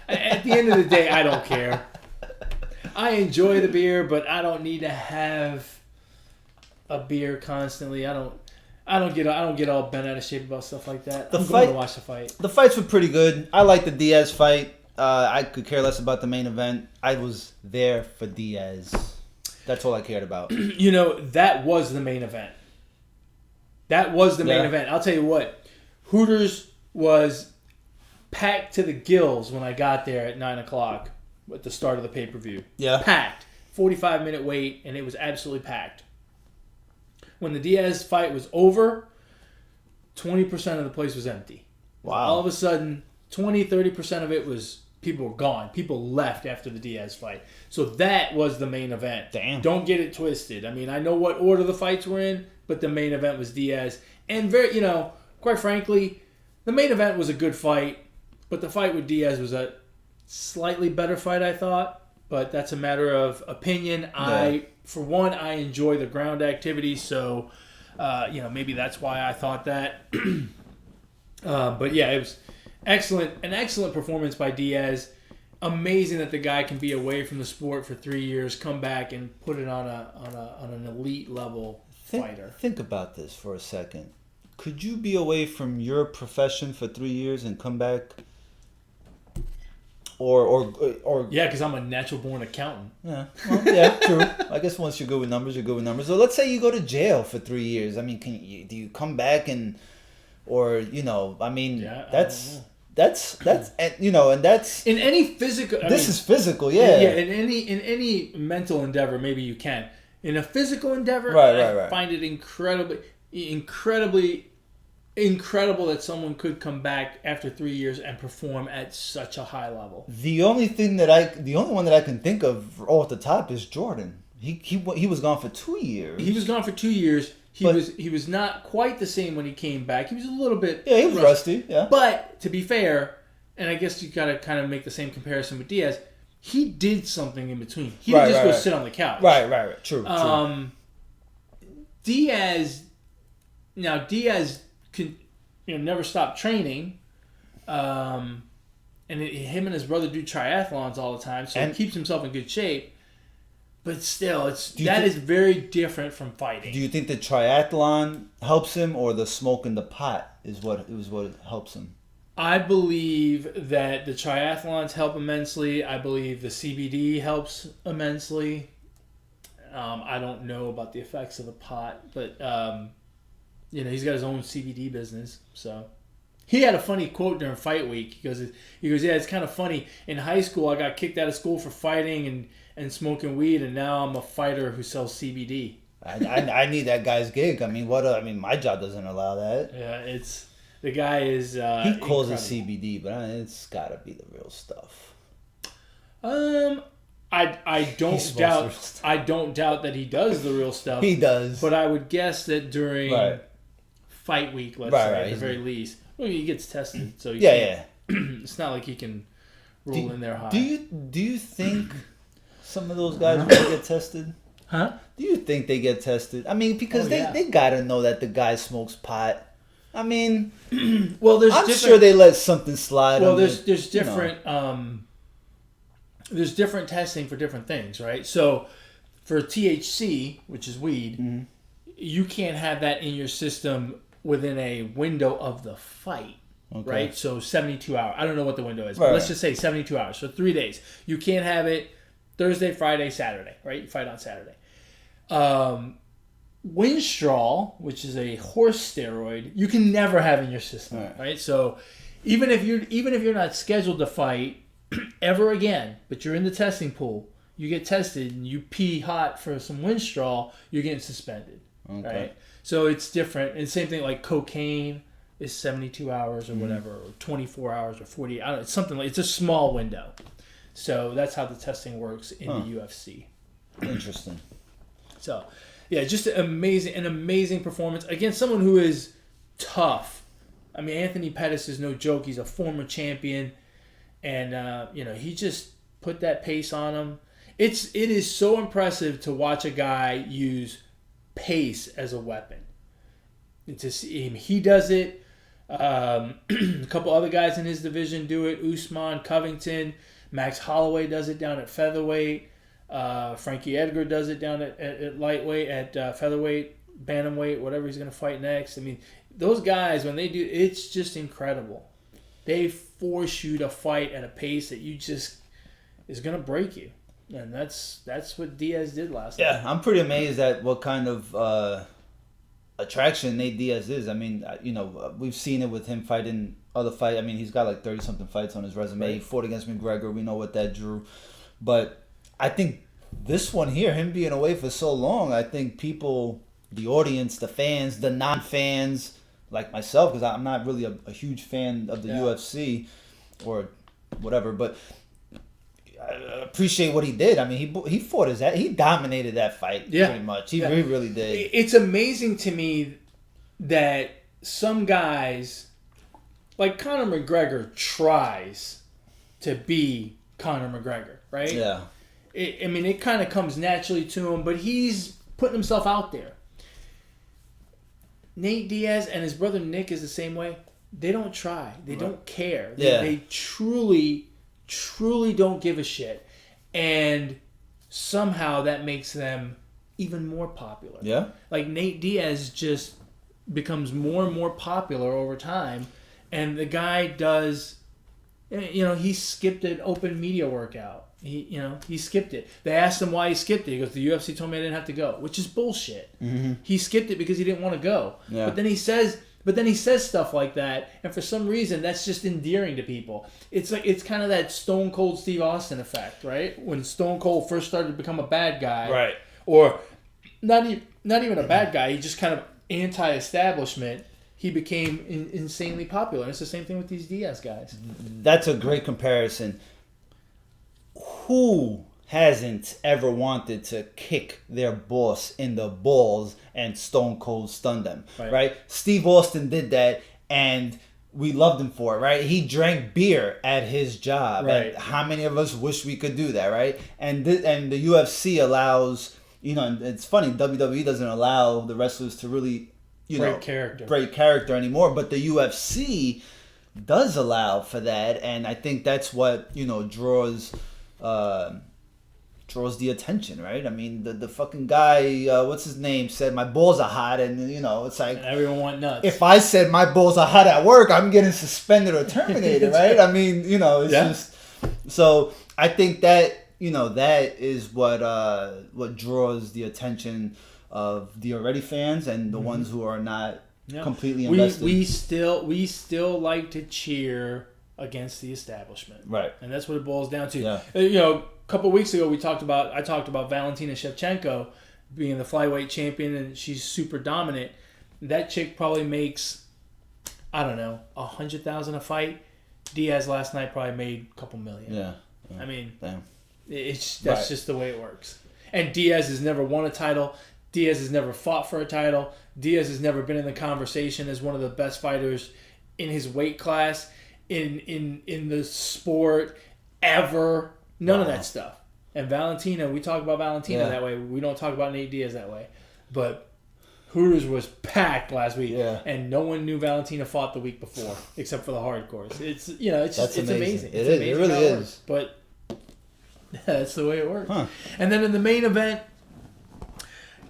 At the end of the day, I don't care. I enjoy the beer, but I don't need to have a beer constantly. I don't get all bent out of shape about stuff like that. I'm going to watch the fight. The fights were pretty good. I like the Diaz fight. I could care less about the main event. I was there for Diaz. That's all I cared about. That was the main event. That was the main event. I'll tell you what. Hooters was packed to the gills when I got there at 9 o'clock at the start of the pay-per-view. Yeah. Packed. 45-minute wait, and it was absolutely packed. When the Diaz fight was over, 20% of the place was empty. Wow. All of a sudden, 20-30% of it was people were gone. People left after the Diaz fight. So that was the main event. Damn. Don't get it twisted. I mean, I know what order the fights were in, but the main event was Diaz. And quite frankly, the main event was a good fight. But the fight with Diaz was a slightly better fight, I thought. But that's a matter of opinion. Yeah. For one, I enjoy the ground activity, so maybe that's why I thought that. But yeah, it was an excellent performance by Diaz. Amazing that the guy can be away from the sport for 3 years, come back and put it on an elite level fighter. Think about this for a second. Could you be away from your profession for 3 years and come back? Or yeah, because I'm a natural born accountant. Yeah, well, yeah, true. I guess once you're good with numbers, you're good with numbers. So let's say you go to jail for 3 years. I mean, do you come back or I mean, yeah, that's and that's in any physical. This is physical, yeah. Yeah, in any mental endeavor, maybe you can. In a physical endeavor, right. I find it incredibly incredible that someone could come back after 3 years and perform at such a high level. The only one that I can think of off the top is Jordan. He was gone for 2 years. He was gone for 2 years. He was not quite the same when he came back. He was a little bit he was rusty. Yeah. But to be fair, and I guess you got to kind of make the same comparison with Diaz. He did something in between. He didn't just go sit on the couch. Right. True. Diaz can never stop training, and him and his brother do triathlons all the time, so he keeps himself in good shape. But still, is very different from fighting. Do you think the triathlon helps him, or the smoke and the pot is what helps him? I believe that the triathlons help immensely. I believe the CBD helps immensely. I don't know about the effects of the pot, but he's got his own CBD business. So he had a funny quote during fight week. He goes, yeah, it's kind of funny. In high school, I got kicked out of school for fighting and smoking weed, and now I'm a fighter who sells CBD. I need that guy's gig. I mean, my job doesn't allow that. Yeah, the guy is. He calls it CBD, but it's got to be the real stuff. I don't doubt. I don't doubt that he does the real stuff. He does, but I would guess that during fight week, let's say at the very least, he gets tested. So it's not like he can roll in there high. Do you think some of those guys really get tested? Huh? Do you think they get tested? I mean, because they gotta know that the guy smokes pot. I mean, well, I'm sure they let something slide. Well, there's different there's different testing for different things, right? So for THC, which is weed, you can't have that in your system within a window of the fight, right? So 72 hours. I don't know what the window is, but let's just say 72 hours. So 3 days. You can't have it Thursday, Friday, Saturday, right? You fight on Saturday. Winstrol, which is a horse steroid, you can never have in your system, right? So even if you're not scheduled to fight ever again, but you're in the testing pool, you get tested and you pee hot for some Winstrol, you're getting suspended, right? So it's different. And same thing like cocaine is 72 hours or whatever, or 24 hours or 48. I don't know, it's something like, it's a small window. So that's how the testing works in the UFC. Interesting. So, yeah, just an amazing performance against someone who is tough. I mean, Anthony Pettis is no joke. He's a former champion, and he just put that pace on him. It is so impressive to watch a guy use pace as a weapon. To see him, he does it. A couple other guys in his division do it. Usman, Covington, Max Holloway does it down at featherweight. Frankie Edgar does it down at lightweight, at featherweight, bantamweight, whatever he's going to fight next. I mean, those guys, when they do, it's just incredible. They force you to fight at a pace that is going to break you. And that's what Diaz did last night. Yeah, I'm pretty amazed at what kind of attraction Nate Diaz is. I mean, we've seen it with him fighting other fights. I mean, he's got like 30-something fights on his resume. Right. He fought against McGregor. We know what that drew. But I think this one here, him being away for so long, I think people, the audience, the fans, the non-fans, like myself, because I'm not really a huge fan of the UFC or whatever, but I appreciate what he did. I mean, he fought his ass. He dominated that fight pretty much. He really did. It's amazing to me that some guys, like Conor McGregor, tries to be Conor McGregor, right? Yeah. It kind of comes naturally to him, but he's putting himself out there. Nate Diaz and his brother Nick is the same way. they don't try. They don't care. Yeah. They truly, truly don't give a shit. And somehow that makes them even more popular. Yeah. Like Nate Diaz just becomes more and more popular over time. And the guy does, he skipped an open media workout. He skipped it. They asked him why he skipped it. He goes, the UFC told me I didn't have to go, which is bullshit. Mm-hmm. He skipped it because he didn't want to go. Yeah. But then he says stuff like that, and for some reason that's just endearing to people. It's kind of that Stone Cold Steve Austin effect, right? When Stone Cold first started to become a bad guy, Right. Or not even a bad guy. He just kind of anti-establishment. He became insanely popular. And it's the same thing with these Diaz guys. That's a great comparison. Who hasn't ever wanted to kick their boss in the balls and Stone Cold stun them, right? Steve Austin did that, and we loved him for it, right? He drank beer at his job. Right. And how many of us wish we could do that, right? And the UFC allows, and it's funny, WWE doesn't allow the wrestlers to really, break character anymore, but the UFC does allow for that, and I think that's what, draws the attention, right? I mean, the fucking guy, what's his name, said my balls are hot, and it's like, and everyone want nuts. If I said my balls are hot at work, I'm getting suspended or terminated, right? I mean, it's just so. I think that that is what draws the attention of the already fans and the ones who are not completely invested. We still like to cheer against the establishment, right? And that's what it boils down to. Yeah. A couple of weeks ago, I talked about Valentina Shevchenko being the flyweight champion, and she's super dominant. That chick probably makes, I don't know, $100,000 a fight. Diaz last night probably made a couple million. Yeah. I mean, damn. That's just the way it works. And Diaz has never won a title. Diaz has never fought for a title. Diaz has never been in the conversation as one of the best fighters in his weight class, in the sport ever. None of that stuff. And Valentina, we talk about Valentina that way. We don't talk about Nate Diaz that way. But Hooters was packed last week, and no one knew Valentina fought the week before, except for the hardcores. It's amazing. It really is. But that's the way it works. Huh. And then in the main event,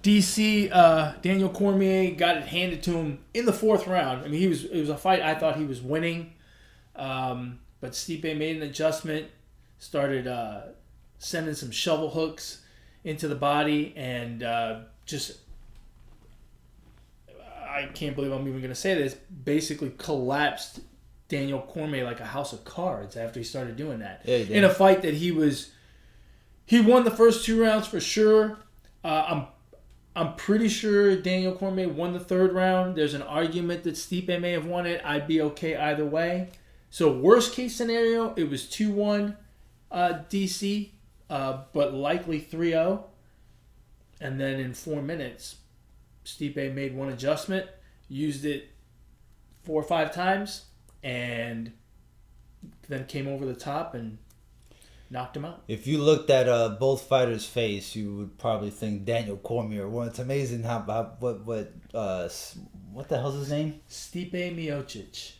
DC Daniel Cormier got it handed to him in the fourth round. I mean, it was a fight I thought he was winning, but Stipe made an adjustment, started sending some shovel hooks into the body, and I can't believe I'm even going to say this, basically collapsed Daniel Cormier like a house of cards after he started doing that. Yeah, he did. In a fight that he won the first 2 rounds for sure. I'm pretty sure Daniel Cormier won the third round. There's an argument that Stipe may have won it. I'd be okay either way. So worst case scenario, it was 2-1 DC, but likely 3-0. And then in 4 minutes, Stipe made one adjustment, used it 4 or 5 times, and then came over the top and knocked him out. If you looked at both fighters' face, you would probably think Daniel Cormier. Well, it's amazing how what the hell's his name? Stipe Miocic.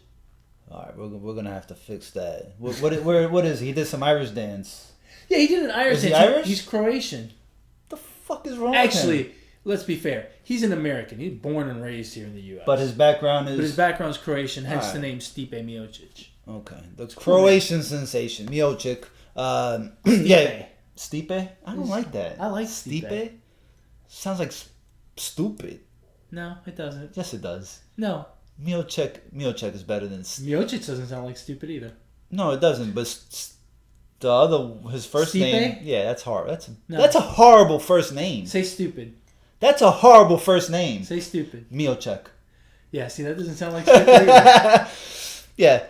All right, we're gonna have to fix that. What is he? He did some Irish dance. Yeah, he did an Irish dance. Is he Irish? He's Croatian. What the fuck is wrong with him? Actually, let's be fair. He's an American. He's born and raised here in the U.S. But his background is Croatian, hence the name Stipe Miocic. Okay, the Croatian sensation Miocic. Yeah, Stipe. I don't like that. I like Stipe. Sounds like stupid. No, it doesn't. Yes, it does. No. Miocic is better than Miocic doesn't sound like stupid either. No, it doesn't. But his first Stipe? name. Yeah, that's hard. That's a horrible first name. Say stupid. That's a horrible first name. Say stupid. Miocic. Yeah, see, that doesn't sound like stupid either. Yeah.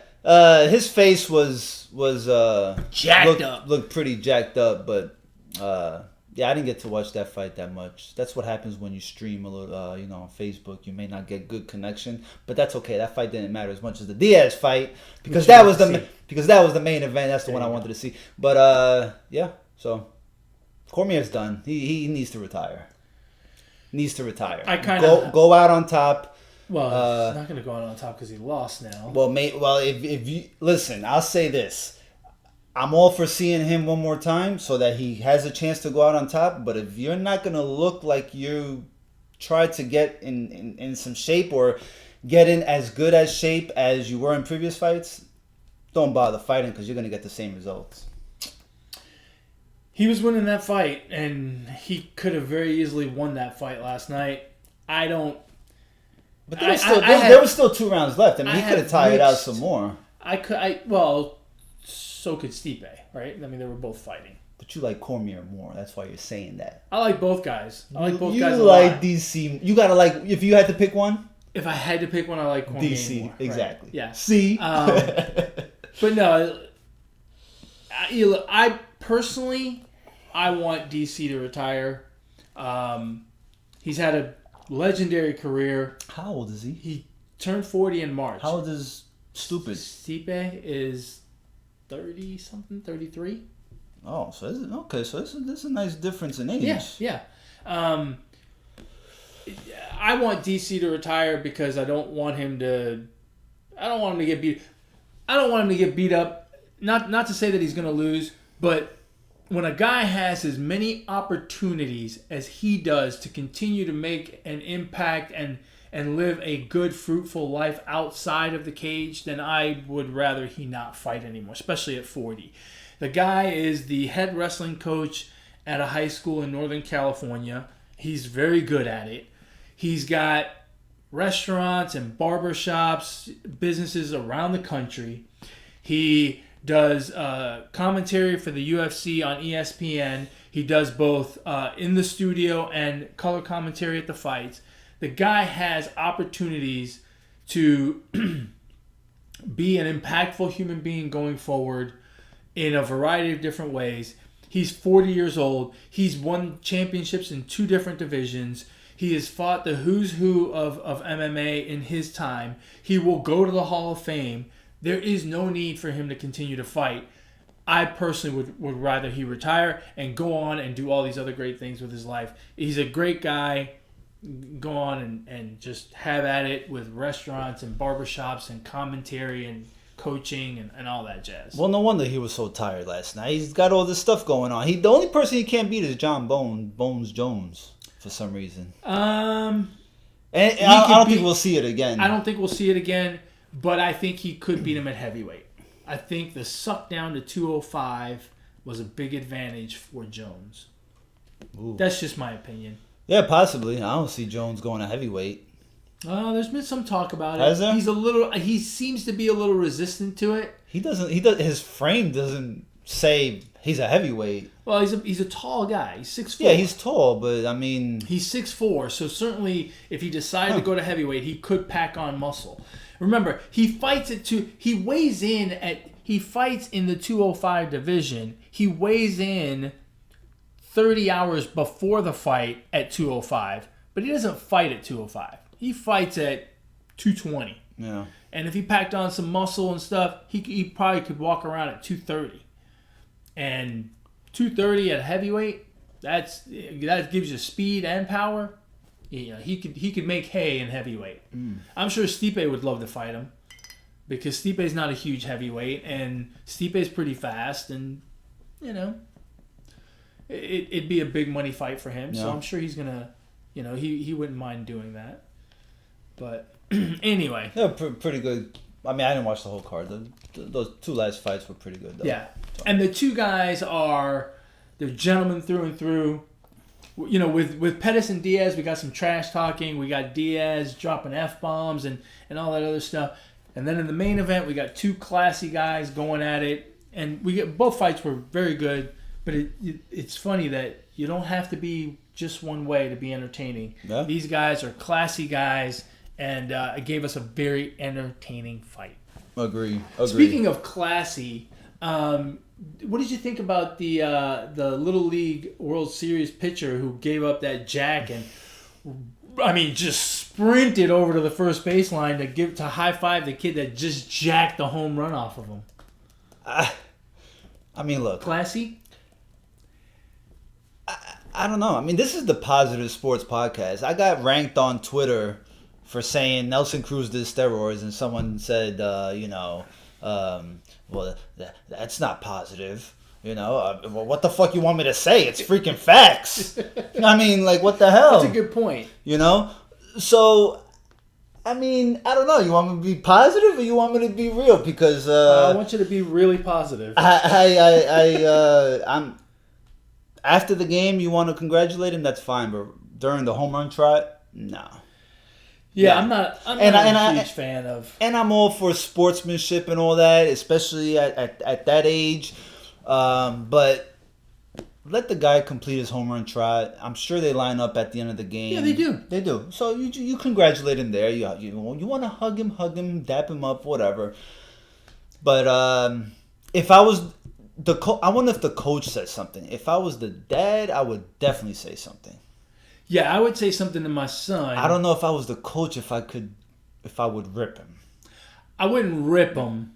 His face was jacked up. Looked pretty jacked up, but yeah, I didn't get to watch that fight that much. That's what happens when you stream a little, on Facebook. You may not get good connection, but that's okay. That fight didn't matter as much as the Diaz fight because that was the main event. That's the one I wanted to see. But yeah, so Cormier's done. He needs to retire. I kind of go out on top. Well, he's not going to go out on top because he lost now. Well, if you listen, I'll say this. I'm all for seeing him one more time so that he has a chance to go out on top. But if you're not going to look like you tried to get in some shape or get in as good as shape as you were in previous fights, don't bother fighting because you're going to get the same results. He was winning that fight, and he could have very easily won that fight last night. I don't... But there was still 2 rounds left. I mean, he could have tied it out some more. Well, so could Stipe, right? I mean, they were both fighting. But you like Cormier more. That's why you're saying that. I like both guys. I like both guys a You like lot. DC. You got to like... If you had to pick one? If I had to pick one, I like Cormier DC. more. Exactly. Right? Yeah. See? But no... I personally, I want DC to retire. He's had a legendary career. How old is he? He turned 40 in March. How old is Stupid? Stipe is 30-something, 33. Oh, so this is, okay. So this is a nice difference in age. Yeah. I want DC to retire because I don't want him to get beat. I don't want him to get beat up. Not to say that he's going to lose, but when a guy has as many opportunities as he does to continue to make an impact and live a good, fruitful life outside of the cage, then I would rather he not fight anymore, especially at 40. The guy is the head wrestling coach at a high school in Northern California. He's very good at it. He's got restaurants and barbershops, businesses around the country. He does commentary for the UFC on ESPN. He does both in the studio and color commentary at the fights. The guy has opportunities to be an impactful human being going forward in a variety of different ways. He's 40 years old. He's won championships in 2 different divisions. He has fought the who's who of MMA in his time. He will go to the Hall of Fame. There is no need for him to continue to fight. I personally would rather he retire and go on and do all these other great things with his life. He's a great guy. Go on and just have at it with restaurants and barbershops and commentary and coaching and all that jazz. Well, no wonder he was so tired last night. He's got all this stuff going on. The only person he can't beat is John Bones Jones for some reason. I don't think we'll see it again. I don't think we'll see it again. But I think he could beat him at heavyweight. I think the suck down to 205 was a big advantage for Jones. Ooh. That's just my opinion. Yeah, possibly. I don't see Jones going to heavyweight. There's been some talk about it. Has there? He seems to be a little resistant to it. His frame doesn't say he's a heavyweight. Well, he's a tall guy. He's 6'4". Yeah, he's tall, but I mean... He's 6'4", so certainly if he decided to go to heavyweight, he could pack on muscle. Remember, he fights in the 205 division. He weighs in 30 hours before the fight at 205, but he doesn't fight at 205. He fights at 220. Yeah. And if he packed on some muscle and stuff, he probably could walk around at 230. And 230 at heavyweight, that gives you speed and power. You know, he could make hay in heavyweight. I'm sure Stipe would love to fight him because Stipe's not a huge heavyweight and Stipe's pretty fast, and you know it'd be a big money fight for him. Yeah. So I'm sure he's gonna, he wouldn't mind doing that. But anyway, they're pretty good. I mean, I didn't watch the whole card. Those 2 last fights were pretty good, though. Yeah, and the 2 guys they're gentlemen through and through. You know, with Pettis and Diaz, we got some trash talking. We got Diaz dropping F-bombs and all that other stuff. And then in the main event, we got 2 classy guys going at it. And both fights were very good. But it's funny that you don't have to be just one way to be entertaining. Yeah. These guys are classy guys, and it gave us a very entertaining fight. Agree. Speaking of classy, what did you think about the Little League World Series pitcher who gave up that jack and, just sprinted over to the first baseline to high five the kid that just jacked the home run off of him? Look. Classy? I don't know. This is the Positive Sports Podcast. I got ranked on Twitter for saying Nelson Cruz did steroids, and someone said, well, that's not positive. Well, what the fuck you want me to say? It's freaking facts. I mean, like, what the hell? That's a good point. So, I mean, I don't know. You want me to be positive or you want me to be real? Because I want you to be really positive. I'm after the game. You want to congratulate him? That's fine. But during the home run trot, no. Yeah, I'm not a huge fan of. And I'm all for sportsmanship and all that, especially at that age. But let the guy complete his home run trot. I'm sure they line up at the end of the game. Yeah, they do. They do. So you congratulate him there. You want to hug him, dap him up, whatever. But if I was I wonder if the coach says something. If I was the dad, I would definitely say something. Yeah, I would say something to my son. I don't know if I was the coach if I would rip him. I wouldn't rip him.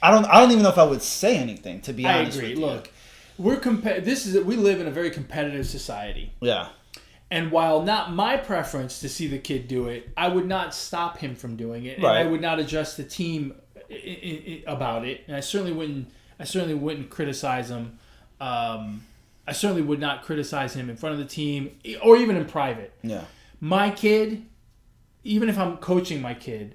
I don't even know if I would say anything, to be honest with you. Look, we live in a very competitive society. Yeah. And while not my preference to see the kid do it, I would not stop him from doing it. Right. And I would not address the team about it. And I certainly wouldn't criticize him. I certainly would not criticize him in front of the team or even in private. Yeah. My kid, even if I'm coaching my kid,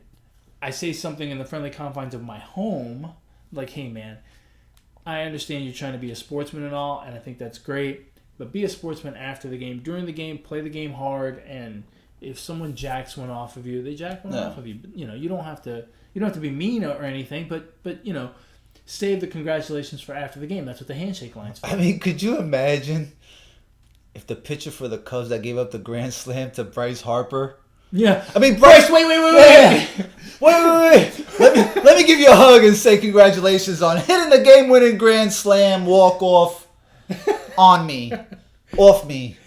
I say something in the friendly confines of my home, like, hey, man, I understand you're trying to be a sportsman and all, and I think that's great, but be a sportsman after the game. During the game, play the game hard, and if someone jacks one off of you, they jack one off of you. But, you don't have to be mean or anything, but save the congratulations for after the game. That's what the handshake line's for. I mean, could you imagine if the pitcher for the Cubs that gave up the grand slam to Bryce Harper? Yeah. I mean, Bryce, wait. Yeah. Wait. Let me give you a hug and say congratulations on hitting the game-winning grand slam walk-off on me. Off me.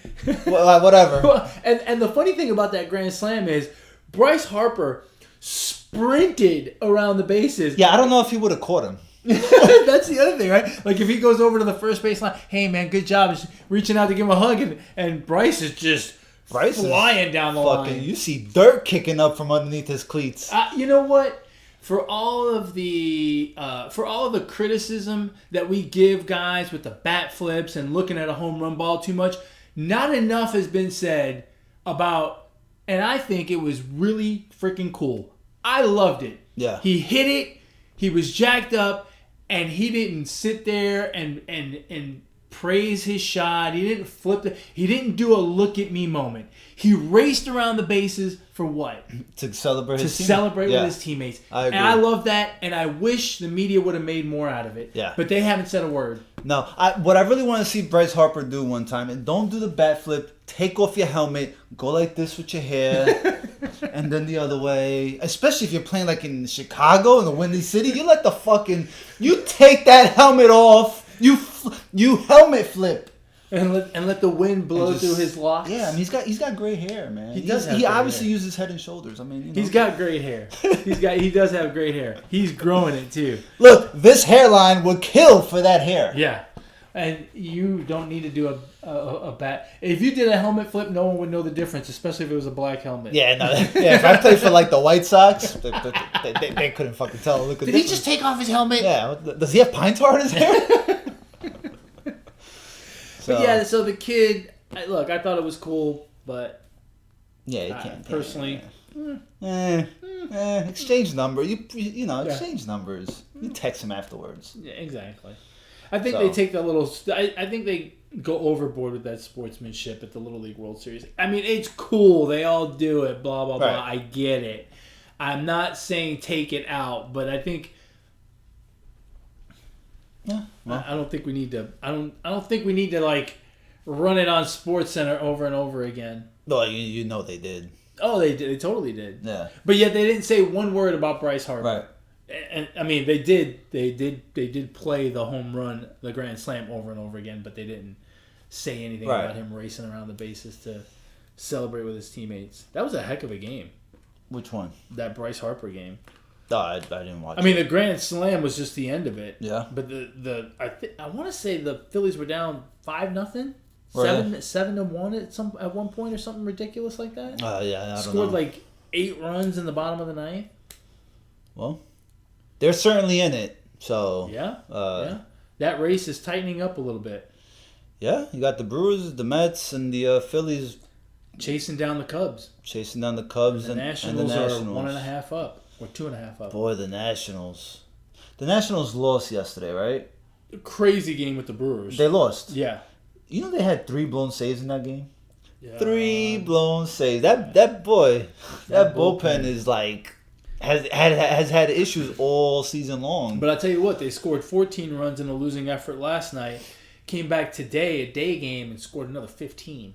Whatever. Well, and the funny thing about that grand slam is Bryce Harper sprinted around the bases. Yeah, I don't know if he would have caught him. That's the other thing, right? Like, if he goes over to the first baseline, hey, man, good job. Just reaching out to give him a hug, and Bryce is just flying down the line. You see dirt kicking up from underneath his cleats. You know what? For all of the criticism that we give guys with the bat flips and looking at a home run ball too much, not enough has been said about, and I think it was really freaking cool. I loved it. Yeah. He hit it. He was jacked up, and he didn't sit there and praise his shot. He didn't he didn't do a look at me moment. He raced around the bases for what? To celebrate with his teammates. I agree. And I love that, and I wish the media would have made more out of it. Yeah. But they haven't said a word. No. What I really want to see Bryce Harper do one time, and don't do the bat flip, take off your helmet, go like this with your hair, and then the other way. Especially if you're playing like in Chicago, in the Windy City, you take that helmet off, you helmet flip. And let the wind blow through his locks. Yeah, I mean he's got gray hair, man. He obviously uses Head and Shoulders. I mean, he's got great hair. He does have great hair. He's growing it too. Look, this hairline would kill for that hair. Yeah, and you don't need to do a bat. If you did a helmet flip, no one would know the difference, especially if it was a black helmet. Yeah, no. Yeah, if I played for like the White Sox, they couldn't fucking tell. Look at. Did he just take off his helmet? Yeah. Does he have pine tar in his hair? But yeah, so the kid, look, I thought it was cool, but yeah, you can't. Personally, exchange number. Exchange numbers. You text him afterwards. Yeah, exactly. I think they take that little. I think they go overboard with that sportsmanship at the Little League World Series. I mean, it's cool. They all do it. Blah blah blah. I get it. I'm not saying take it out, but I think. Yeah, well. I don't think we need to. I don't think we need to like run it on SportsCenter over and over again. No, you know they did. Oh, they did. They totally did. Yeah. But yet they didn't say one word about Bryce Harper. Right. And I mean, they did play the home run, the grand slam over and over again, but they didn't say anything about him racing around the bases to celebrate with his teammates. That was a heck of a game. Which one? That Bryce Harper game. No, I didn't watch. I mean, the grand slam was just the end of it. Yeah. But I want to say the Phillies were down 5-0, Really? 7-1 at one point or something ridiculous like that. Yeah, I don't Scored know. like 8 runs in the bottom of the ninth. Well, they're certainly in it. So yeah. That race is tightening up a little bit. Yeah, you got the Brewers, the Mets, and the Phillies chasing down the Cubs. Chasing down the Cubs and the Nationals are 1.5 up or 2.5 up. Boy, the Nationals. The Nationals lost yesterday, right? A crazy game with the Brewers. They lost. Yeah. You know they had 3 blown saves in that game? Yeah. 3 blown saves. That bullpen is like has had issues all season long. But I'll tell you what, they scored 14 runs in a losing effort last night. Came back today, a day game, and scored another 15.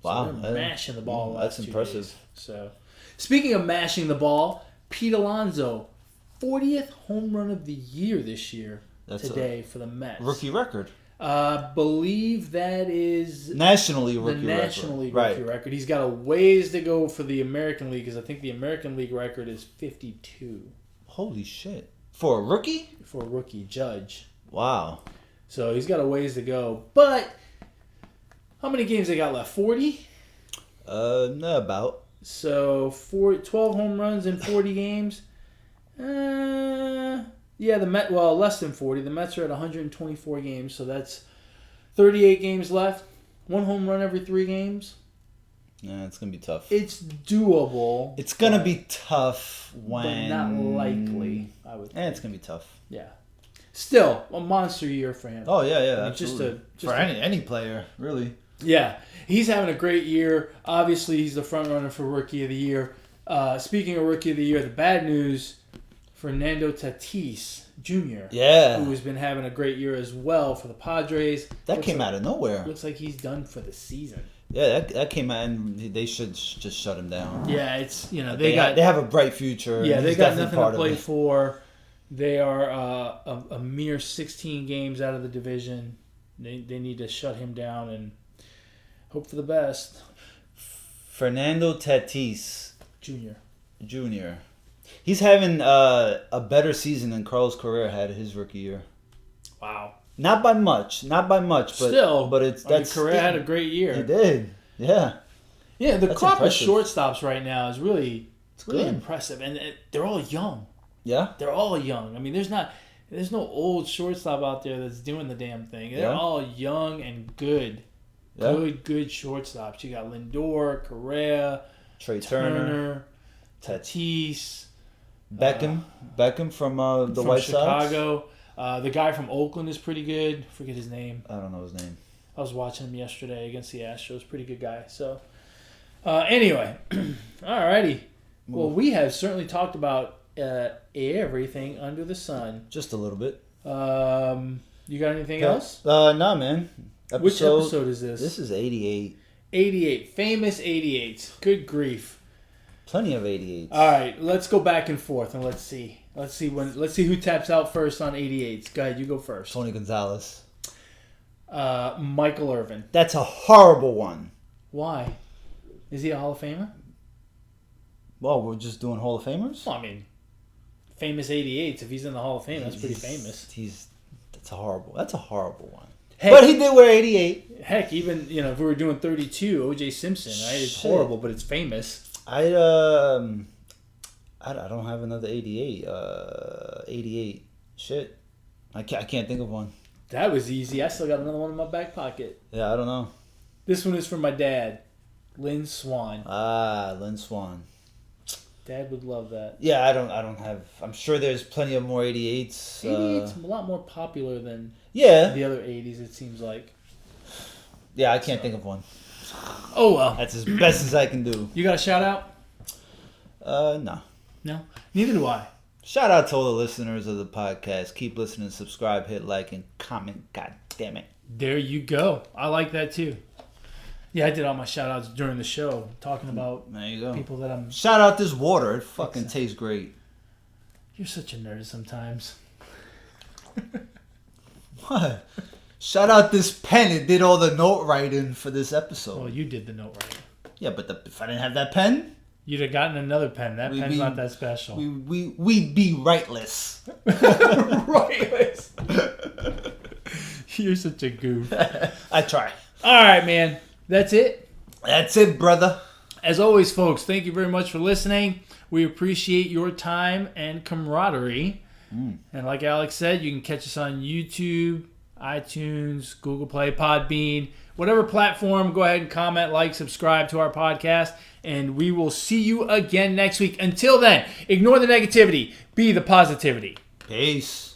So wow. They're mashing the ball. That's impressive. Days. So, speaking of mashing the ball, Pete Alonso, 40th home run of the year this year. Today for the Mets. Rookie record. Believe that is National League rookie the National League rookie record. He's got a ways to go for the American League because I think the American League record is 52. Holy shit! For a rookie? For a rookie, Judge. Wow. So he's got a ways to go. But how many games they got left? 40? No, about. So 12 home runs in 40 games. Yeah, less than 40. The Mets are at 124 games, so that's 38 games left. 1 home run every 3 games. Yeah, it's going to be tough. It's doable. It's going to be tough when... But not likely, I would think. It's going to be tough. Yeah. Still, a monster year for him. Oh, yeah, absolutely. For any player, really. Yeah. He's having a great year. Obviously, he's the front runner for Rookie of the Year. Speaking of Rookie of the Year, the bad news... Fernando Tatis Jr. Yeah. Who has been having a great year as well for the Padres. That came out of nowhere. Looks like he's done for the season. Yeah, that came out and they should just shut him down. Yeah, it's they have a bright future. Yeah, they got nothing to play for. They are a mere 16 games out of the division. They need to shut him down and hope for the best. Fernando Tatis Jr. He's having a better season than Carlos Correa had his rookie year. Wow. Not by much, but still, that's Correa had a great year. He did. Yeah. Yeah, the crop of shortstops right now is really impressive, and they're all young. Yeah. They're all young. I mean, there's no old shortstop out there that's doing the damn thing. They're all young and good. Yeah. Good shortstops. You got Lindor, Correa, Trey Turner, Tatis, Beckham from the White Chicago. The guy from Oakland is pretty good. Forget his name. I don't know his name. I was watching him yesterday against the Astros. Pretty good guy. So, anyway, alrighty. Well, we have certainly talked about everything under the sun. Just a little bit. You got anything else? No, man. Which episode is this? This is 88. 88. Famous 88s. Good grief. Plenty of 88s. All right, let's go back and forth and let's see. Let's see who taps out first on 88s. Go ahead, you go first. Tony Gonzalez. Michael Irvin. That's a horrible one. Why? Is he a Hall of Famer? Well, we're just doing Hall of Famers? Well, I mean, famous 88s. If he's in the Hall of Fame, that's pretty famous. That's a horrible one. Heck, but he did wear 88. Heck, even if we were doing 32, O.J. Simpson, right? It's horrible, but it's famous. I don't have another 88. 88. Shit. I can't think of one. That was easy. I still got another one in my back pocket. Yeah, I don't know. This one is from my dad, Lynn Swan. Lynn Swan. Dad would love that. Yeah, I don't have. I'm sure there's plenty of more 88s. 88's a lot more popular than the other 80s. It seems like. Yeah, I can't think of one. Oh well. That's as best as I can do. You got a shout out? No. No? Neither do I. Shout out to all the listeners of the podcast. Keep listening, subscribe, hit like, and comment. God damn it. There you go. I like that too. Yeah, I did all my shout outs during the show, talking about there you go. People that I'm... Shout out this water. It fucking tastes great. You're such a nerd sometimes. What? Shout out this pen. It did all the note writing for this episode. Well, you did the note writing. Yeah, but if I didn't have that pen... You'd have gotten another pen. That pen's not that special. We'd be rightless. Rightless. You're such a goof. I try. All right, man. That's it? That's it, brother. As always, folks, thank you very much for listening. We appreciate your time and camaraderie. And like Alex said, you can catch us on YouTube, iTunes, Google Play, Podbean, whatever platform. Go ahead and comment, like, subscribe to our podcast, and we will see you again next week. Until then, ignore the negativity. Be the positivity. Peace.